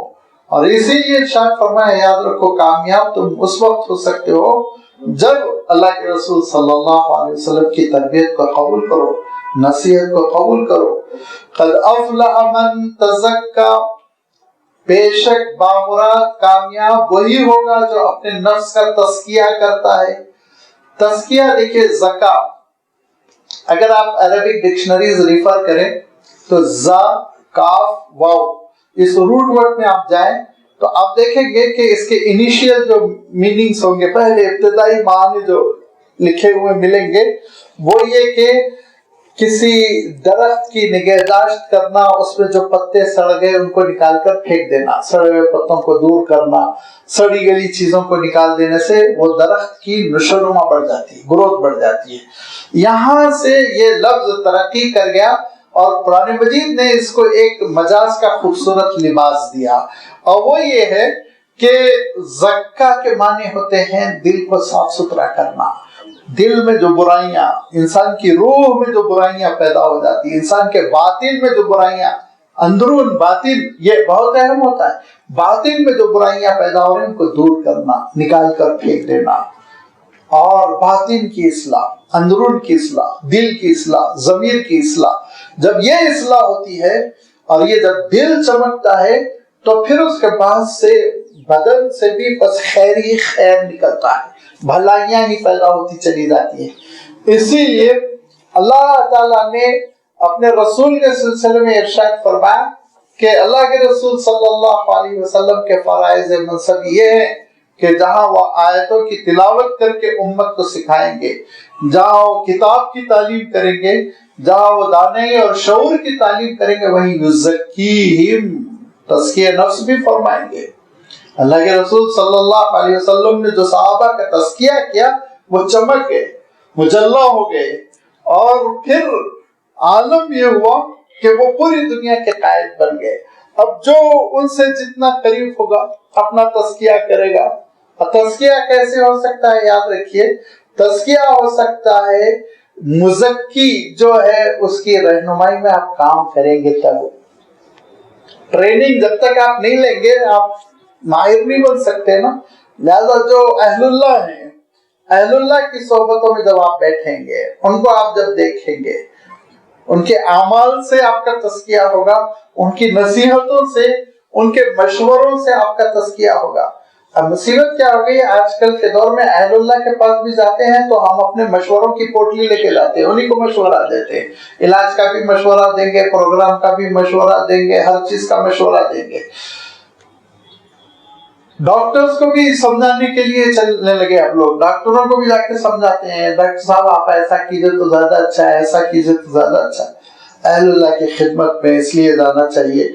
اور اسی لیے ارشاد فرمایا، یاد رکھو کامیاب تم اس وقت ہو سکتے ہو جب اللہ کے رسول صلی اللہ علیہ وسلم کی تربیت کو قبول کرو، نصیحت کو قبول کرو۔ قد افلح من تزکا، بے شک بامراد کامیاب وہی ہوگا جو اپنے نفس کا تزکیہ کرتا ہے۔ تزکیہ دیکھیے زکا، اگر آپ عربک ڈکشنریز ریفر کریں تو زا، کاف، واو، اس روٹ ورڈ میں آپ جائیں تو آپ دیکھیں گے کہ اس کے انیشیل جو میننگز ہوں گے، پہلے ابتدائی معنی جو لکھے ہوئے ملیں گے وہ یہ کہ کسی درخت کی نگہداشت کرنا، اس میں جو پتے سڑ گئے ان کو نکال کر پھینک دینا، سڑے ہوئے پتوں کو دور کرنا، سڑی گلی چیزوں کو نکال دینے سے وہ درخت کی نشوونما بڑھ جاتی ہے، گروتھ بڑھ جاتی ہے۔ یہاں سے یہ لفظ ترقی کر گیا اور قرآن مجید نے اس کو ایک مجاز کا خوبصورت لباس دیا، اور وہ یہ ہے کہ زکا کے معنی ہوتے ہیں دل کو صاف ستھرا کرنا۔ دل میں جو برائیاں، انسان کی روح میں جو برائیاں پیدا ہو جاتی ہیں، انسان کے باطن میں جو برائیاں، اندرون باطن یہ بہت اہم ہوتا ہے، باطن میں جو برائیاں پیدا ہو رہی ہیں ان کو دور کرنا، نکال کر پھینک دینا، اور باطن کی اصلاح، اندرون کی اصلاح، دل کی اصلاح، ضمیر کی اصلاح۔ جب یہ اصلاح ہوتی ہے اور یہ جب دل چمکتا ہے تو پھر اس کے بعد سے بدن سے بھی بس خیر ہی خیر نکلتا ہے، بھلائیاں ہی پیدا ہوتی چلی جاتی ہیں۔ اسی لیے اللہ تعالیٰ نے اپنے رسول کے سلسلے میں ارشاد فرمایا کہ اللہ کے رسول صلی اللہ علیہ وسلم کے فرائض منصب یہ ہیں کہ جہاں وہ آیتوں کی تلاوت کر کے امت کو سکھائیں گے، جہاں وہ کتاب کی تعلیم کریں گے، جہاں وہ دانائی اور شعور کی تعلیم کریں گے، وہیں یزکیہم، تزکیہ نفس بھی فرمائیں گے۔ اللہ کے رسول صلی اللہ علیہ وسلم نے جو صحابہ کا تزکیہ کیا وہ چمک گئے، مجلہ ہو گئے، اور پھر عالم یہ ہوا کہ وہ پوری دنیا کے قائد بن گئے۔ اب جو ان سے جتنا قریب ہوگا اپنا تزکیہ کرے گا۔ تزکیہ کیسے ہو سکتا ہے؟ یاد رکھیے، تزکیہ ہو سکتا ہے مزکی جو ہے اس کی رہنمائی میں آپ کام کریں گے تب۔ ٹریننگ جب تک آپ نہیں لیں گے آپ ماہر نہیں بن سکتے نا۔ لہذا جو اہل اللہ ہیں، اہل اللہ کی صحبتوں میں جب آپ بیٹھیں گے، ان کو آپ جب دیکھیں گے، ان کے اعمال سے آپ کا تزکیہ ہوگا، ان کی نصیحتوں سے، ان کے مشوروں سے آپ کا تزکیہ ہوگا۔ اب مصیبت کیا ہو گئی، آج کل کے دور میں اہل اللہ کے پاس بھی جاتے ہیں تو ہم اپنے مشوروں کی پوٹلی لے کے جاتے ہیں، انہی کو مشورہ دیتے ہیں، علاج کا بھی مشورہ دیں گے، پروگرام کا بھی مشورہ دیں گے، ہر چیز کا مشورہ دیں گے۔ ڈاکٹرز کو بھی سمجھانے کے لیے چلنے لگے اب لوگ، ڈاکٹروں کو بھی جا کے سمجھاتے ہیں، ڈاکٹر صاحب آپ ایسا کیجئے تو زیادہ اچھا ہے، ایسا کیجئے تو زیادہ اچھا ہے۔ اہل اللہ کی خدمت میں اس لیے جانا چاہیے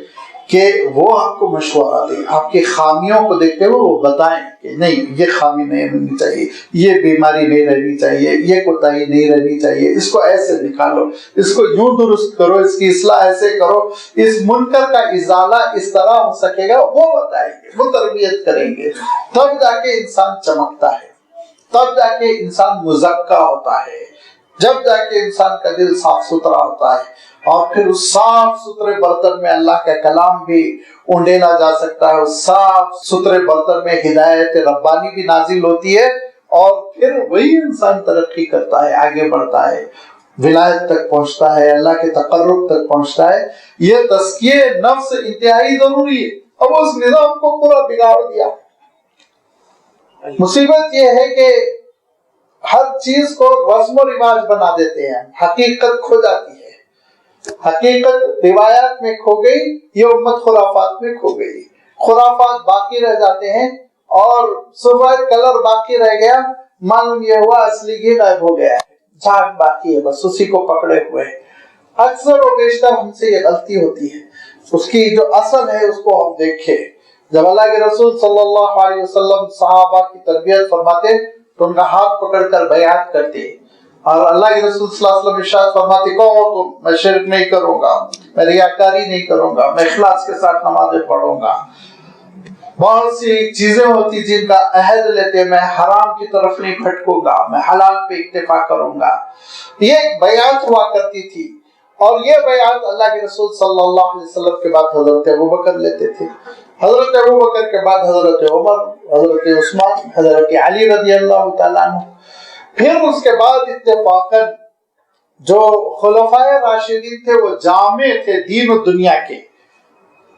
کہ وہ آپ کو مشورہ دیں، آپ کی خامیوں کو دیکھتے ہوئے وہ بتائیں کہ نہیں یہ خامی نہیں رہنی چاہیے، یہ بیماری نہیں رہنی چاہیے، یہ کوتاہی نہیں رہنی چاہیے، اس کو ایسے نکالو، اس کو یوں درست کرو، اس کی اصلاح ایسے کرو، اس منکر کا ازالہ اس طرح ہو سکے گا، وہ بتائیں گے، وہ تربیت کریں گے، تب جا کے انسان چمکتا ہے، تب جا کے انسان مزکا ہوتا ہے، جب جا کے انسان کا دل صاف ستھرا ہوتا ہے، اور پھر اس صاف ستھرے برتن میں اللہ کا کلام بھی اونڈیلا جا سکتا ہے، اس صاف ستھرے برتن میں ہدایت ربانی بھی نازل ہوتی ہے، اور پھر وہی انسان ترقی کرتا ہے، آگے بڑھتا ہے، ولایت تک پہنچتا ہے، اللہ کے تقرب تک پہنچتا ہے۔ یہ تزکیہ نفس انتہائی ضروری ہے۔ اب اس نظام کو پورا بگاڑ دیا۔ مصیبت یہ ہے کہ ہر چیز کو رسم و رواج بنا دیتے ہیں، حقیقت کھو جاتی ہے، حقیقت روایات میں کھو گئی، یہ امت خرافات میں کھو گئی، خرافات باقی رہ جاتے ہیں اور سفید کلر باقی رہ گیا، معلوم یہ ہوا اصلی یہ غائب ہو گیا ہے، جھاگ باقی ہے، بس اسی کو پکڑے ہوئے ہیں۔ اکثر و بیشتر ہم سے یہ غلطی ہوتی ہے، اس کی جو اصل ہے اس کو ہم دیکھیں۔ جب اللہ کے رسول صلی اللہ علیہ وسلم صحابہ کی تربیت فرماتے تو ان کا ہاتھ پکڑ کر بیعت کرتے، اور اللہ کے رسول صلی اللہ علیہ وسلم ارشاد فرماتے کہو تو میں شرک نہیں کروں گا، میں ریاکاری نہیں کروں گا، میں اخلاص کے ساتھ نمازیں پڑھوں گا۔ بہت سی چیزیں ہوتی جن کا عہد لیتے، میں حرام کی طرف نہیں پھٹکوں گا، میں حلال پہ اکتفا کروں گا، یہ ایک بیعت ہوا کرتی تھی۔ اور یہ بیعت اللہ کے رسول صلی اللہ علیہ وسلم کے بعد حضرت ابوبکر لیتے تھے، حضرت ابوبکر کے بعد حضرت عمر، حضرت عثمان، حضرت علی رضی اللہ تعالیٰ عنہ، پھر اس کے بعد اتفاقاً جو خلفائے راشدین تھے وہ جامع تھے دین و دنیا کے،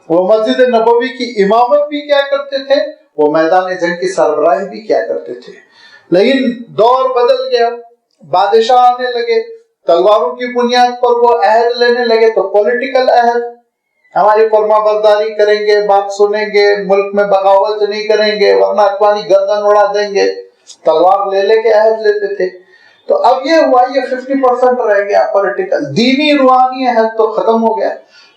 وہ مسجد نبوی کی امامت بھی کیا کرتے تھے، وہ میدان جنگ کی سربراہی بھی کیا کرتے تھے۔ لیکن دور بدل گیا، بادشاہ آنے لگے، تلواروں کی بنیاد پر وہ عہد لینے لگے، تو پولیٹیکل عہد، ہماری فرما برداری کریں گے، بات سنیں گے، ملک میں بغاوت نہیں کریں گے ورنہ اخوانی گردن اڑا دیں گے، تلوار لے لے کے عہد لیتے تھے۔ تو اب یہ ہوا، یہ 50% رہ گیا پولیٹیکل، دینی روحانی عہد تو ختم ہو گیا۔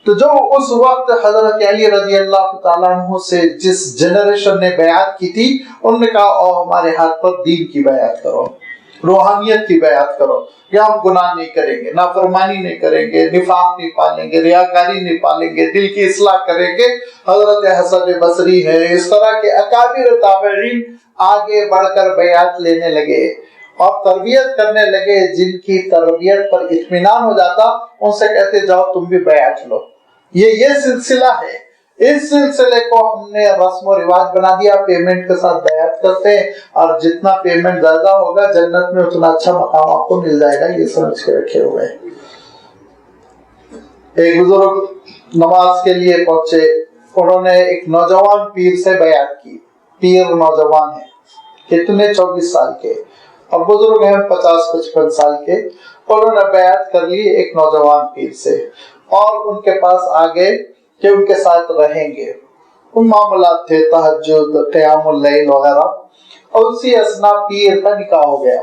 تو جو اس وقت حضرت علی رضی اللہ تعالیٰ عنہ سے جس جنریشن نے بیعت کی تھی، انہوں نے کہا او ہمارے ہاتھ پر دین کی بیعت کرو، روحانیت کی بیعت کرو، کہ ہم گناہ نہیں کریں گے، نافرمانی نہیں کریں گے، نفاق نہیں پالیں گے، ریاکاری نہیں پالیں گے، دل کی اصلاح کریں گے۔ حضرت حسن بصری ہے، اس طرح کے اکابر تابعین آگے بڑھ کر بیعت لینے لگے اور تربیت کرنے لگے۔ جن کی تربیت پر اطمینان ہو جاتا ان سے کہتے جاؤ تم بھی بیعت لو۔ یہ سلسلہ ہے، اس سلسلے کو ہم نے رسم و رواج بنا دیا، پیمنٹ کے ساتھ بیعت کرتے ہیں، اور جتنا پیمنٹ زیادہ ہوگا جنت میں اتنا اچھا مقام آپ کو مل جائے گا، یہ سمجھ کے رکھے ہوئے ہیں۔ ایک بزرگ نماز کے لیے پہنچے، انہوں نے ایک نوجوان پیر سے بیعت کی، پیر نوجوان ہے، کتنے 24 سال کے، اور بزرگ ہیں 50-55 سال کے، انہوں نے بیعت کر لی ایک نوجوان پیر سے، اور ان کے پاس آگے کہ ان کے ساتھ رہیں گے۔ ان معاملات تھے تہجد، قیام اللیل وغیرہ، اور اسی اثنا پیر کا نکاح ہو گیا،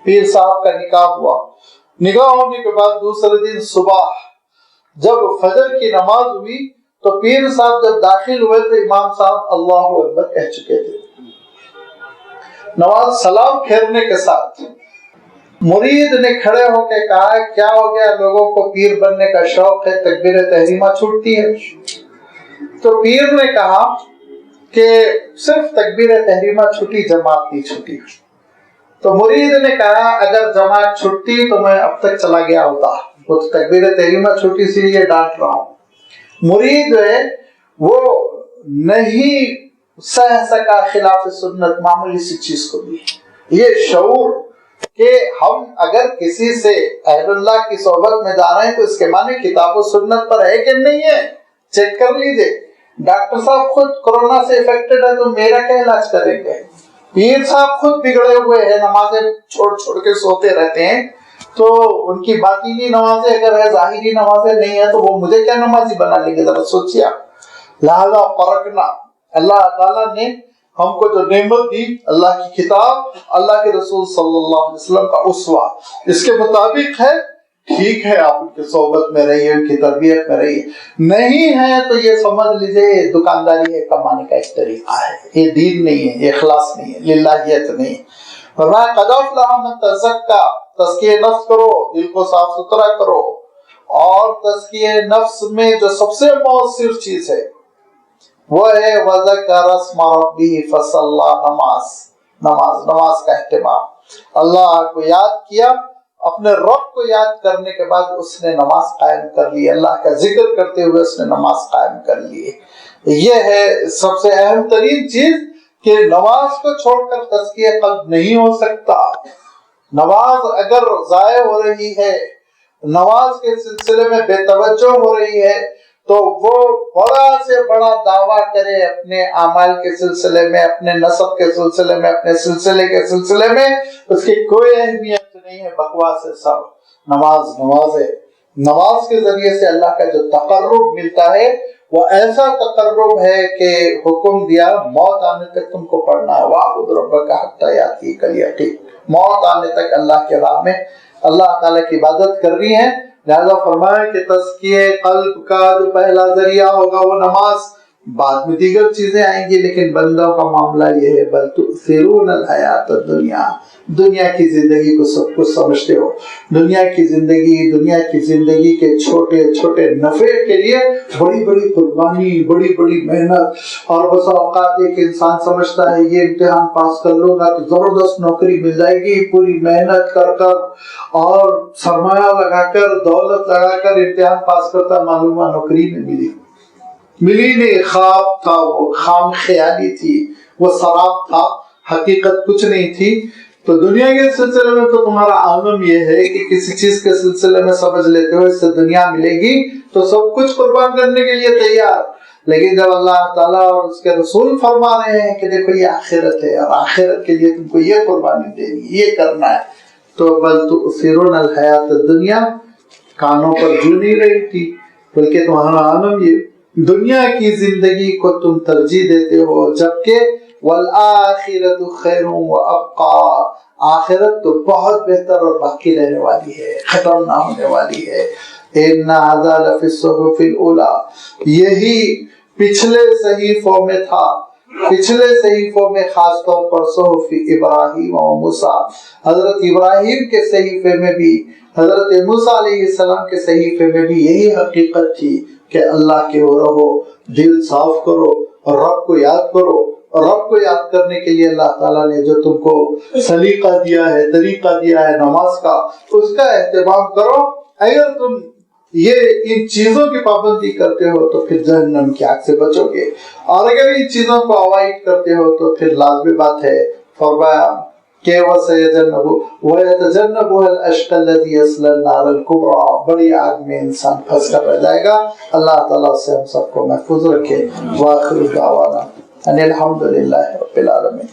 پیر صاحب کا نکاح ہوا۔ نکاح ہونے کے بعد دوسرے دن صبح جب فجر کی نماز ہوئی تو پیر صاحب جب داخل ہوئے تو امام صاحب اللہ اکبر کہہ چکے تھے۔ نماز سلام پھیرنے کے ساتھ مرید نے کھڑے ہو کے کہا کیا ہو گیا، لوگوں کو پیر بننے کا شوق ہے، تکبیر تحریمہ چھوٹتی ہے؟ تو پیر نے کہا کہ صرف تکبیر تحریمہ چھوٹی، جماعت نہیں چھوٹی۔ تو مرید نے کہا اگر جماعت چھوٹتی تو میں اب تک چلا گیا ہوتا، وہ تکبیر تحریمہ چھوٹی سی لیے ڈانٹ رہا ہوں۔ مرید ہے وہ نہیں سہ سکا خلاف سنت معمولی سی چیز کو بھی، یہ شعور کہ ہم اگر کسی سے اہل اللہ کی صحبت میں جا رہے ہیں تو اس کے معنی کتاب و سنت پر ہے کہ نہیں ہے، چیک کر لیجئے۔ ڈاکٹر صاحب خود کورونا سے افیکٹڈ ہے تو میرا کیا علاج کریں گے؟ پیر صاحب خود بگڑے ہوئے ہیں، نمازیں چھوڑ چھوڑ کے سوتے رہتے ہیں، تو ان کی باطنی نمازیں اگر ہے، ظاہری نمازیں نہیں ہے، تو وہ مجھے کیا نمازی بنا لیں گے؟ ذرا سوچیے۔ لہذا پرکھنا، اللہ تعالیٰ نے ہم کو جو نعمت دی، اللہ کی کتاب، اللہ کے رسول صلی اللہ علیہ وسلم کا اسوہ، اس کے مطابق ہے ٹھیک ہے آپ ان کی صحبت میں رہیے، ان کی تربیت میں رہیے، نہیں ہے تو یہ سمجھ لیجئے یہ دکانداری ہے، کمانے کا ایک طریقہ ہے، یہ دین نہیں ہے، یہ اخلاص نہیں ہے، للہیت نہیں ہے۔ فرمایا قد افلح من تزکا، تزکیہ نفس کرو، دل کو صاف ستھرا کرو، اور تزکیہ نفس میں جو سب سے مؤثر چیز ہے وہ ہے وذکر اسم ربہ فصلی، نماز کا اہتمام۔ اللہ کو یاد کیا، اپنے رب کو یاد کرنے کے بعد اس نے نماز قائم کر لی، اللہ کا ذکر کرتے ہوئے اس نے نماز قائم کر لی۔ یہ ہے سب سے اہم ترین چیز کہ نماز کو چھوڑ کر تزکیہ قلب نہیں ہو سکتا۔ نماز اگر ضائع ہو رہی ہے، نماز کے سلسلے میں بے توجہ ہو رہی ہے، تو وہ بڑا سے بڑا دعویٰ کرے اپنے اعمال کے سلسلے میں، اپنے نسب کے سلسلے میں، اپنے سلسلے کے سلسلے میں، اس کی کوئی اہمیت نہیں ہے، بکواس ہے سب۔ نماز ہے، نماز کے ذریعے سے اللہ کا جو تقرب ملتا ہے وہ ایسا تقرب ہے کہ حکم دیا موت آنے تک تم کو پڑھنا ہے، وَاعْبُدْ رَبَّكَ حَتَّىٰ يَأْتِيَكَ الْيَقِينُ، موت آنے تک اللہ کے راہ میں اللہ تعالیٰ کی عبادت کر رہی ہیں۔ لہذا فرمایا کہ تزکیہ قلب کا جو پہلا ذریعہ ہوگا وہ نماز، بعد میں دیگر چیزیں آئیں گی، لیکن بندوں کا معاملہ یہ ہے بل تؤثرون الحیات الدنیا، دنیا کی زندگی کو سب کچھ سمجھتے ہو، دنیا کی زندگی کے چھوٹے چھوٹے نفع کے لیے بڑی بڑی قربانی، بڑی بڑی محنت، اور بس اوقات ایک انسان سمجھتا ہے یہ امتحان پاس کر لوں گا تو زبردست نوکری مل جائے گی، پوری محنت کر کر اور سرمایہ لگا کر، دولت لگا کر امتحان پاس کرتا، معلومہ نوکری نہیں ملی نہیں، خواب تھا، وہ خام خیالی تھی، وہ سراب تھا، حقیقت کچھ نہیں تھی۔ تو دنیا کے سلسلے میں تو تمہارا عالم یہ ہے کہ کسی چیز کے سلسلے میں سمجھ لیتے ہو اس سے دنیا ملے گی تو سب کچھ قربان کرنے کے لیے تیار، لیکن جب اللہ تعالیٰ اور اس کے رسول فرما رہے ہیں کہ دیکھو یہ آخرت ہے اور آخرت کے لیے تم کو یہ قربانی دینی، یہ کرنا ہے، تو بل تؤثرون الحیات الدنیا کانوں پر جو نہیں رہی تھی، بلکہ تمہارا عالم یہ دنیا کی زندگی کو تم ترجیح دیتے ہو، جبکہ والآخرۃ خیر وابقیٰ، آخرت تو بہت بہتر اور باقی رہنے والی ہے، ختم نہ ہونے والی ہے۔ ان ھذا لفی الصحف الاولی، یہی پچھلے صحیفوں میں تھا، پچھلے صحیفوں میں خاص طور پر صحف ابراہیم و موسیٰ، حضرت ابراہیم کے صحیفے میں بھی، حضرت موسیٰ علیہ السلام کے صحیفے میں بھی یہی حقیقت تھی کہ اللہ کے ہو رہو، دل صاف کرو اور رب کو یاد کرو، اور رب کو یاد کرنے کے لیے اللہ تعالیٰ نے جو تم کو سلیقہ دیا ہے، طریقہ دیا ہے نماز کا، اس کا اہتمام کرو۔ اگر تم یہ ان چیزوں کی پابندی کرتے ہو تو پھر جہنم کی آگ سے بچو گے، اور اگر ان چیزوں کو اوائڈ کرتے ہو تو پھر لازمی بات ہے فرمایا کہ وَيَتَجَنَّبُهَا الْأَشْقَى الَّذِي يَصْلَى النَّارَ الْكُبْرَى، بڑی آگ میں انسان پھنس کر رہ جائے گا۔ اللہ تعالیٰ سے ہم سب کو محفوظ رکھے۔ وآخر دعوانا ان الحمد للہ رب العالمین۔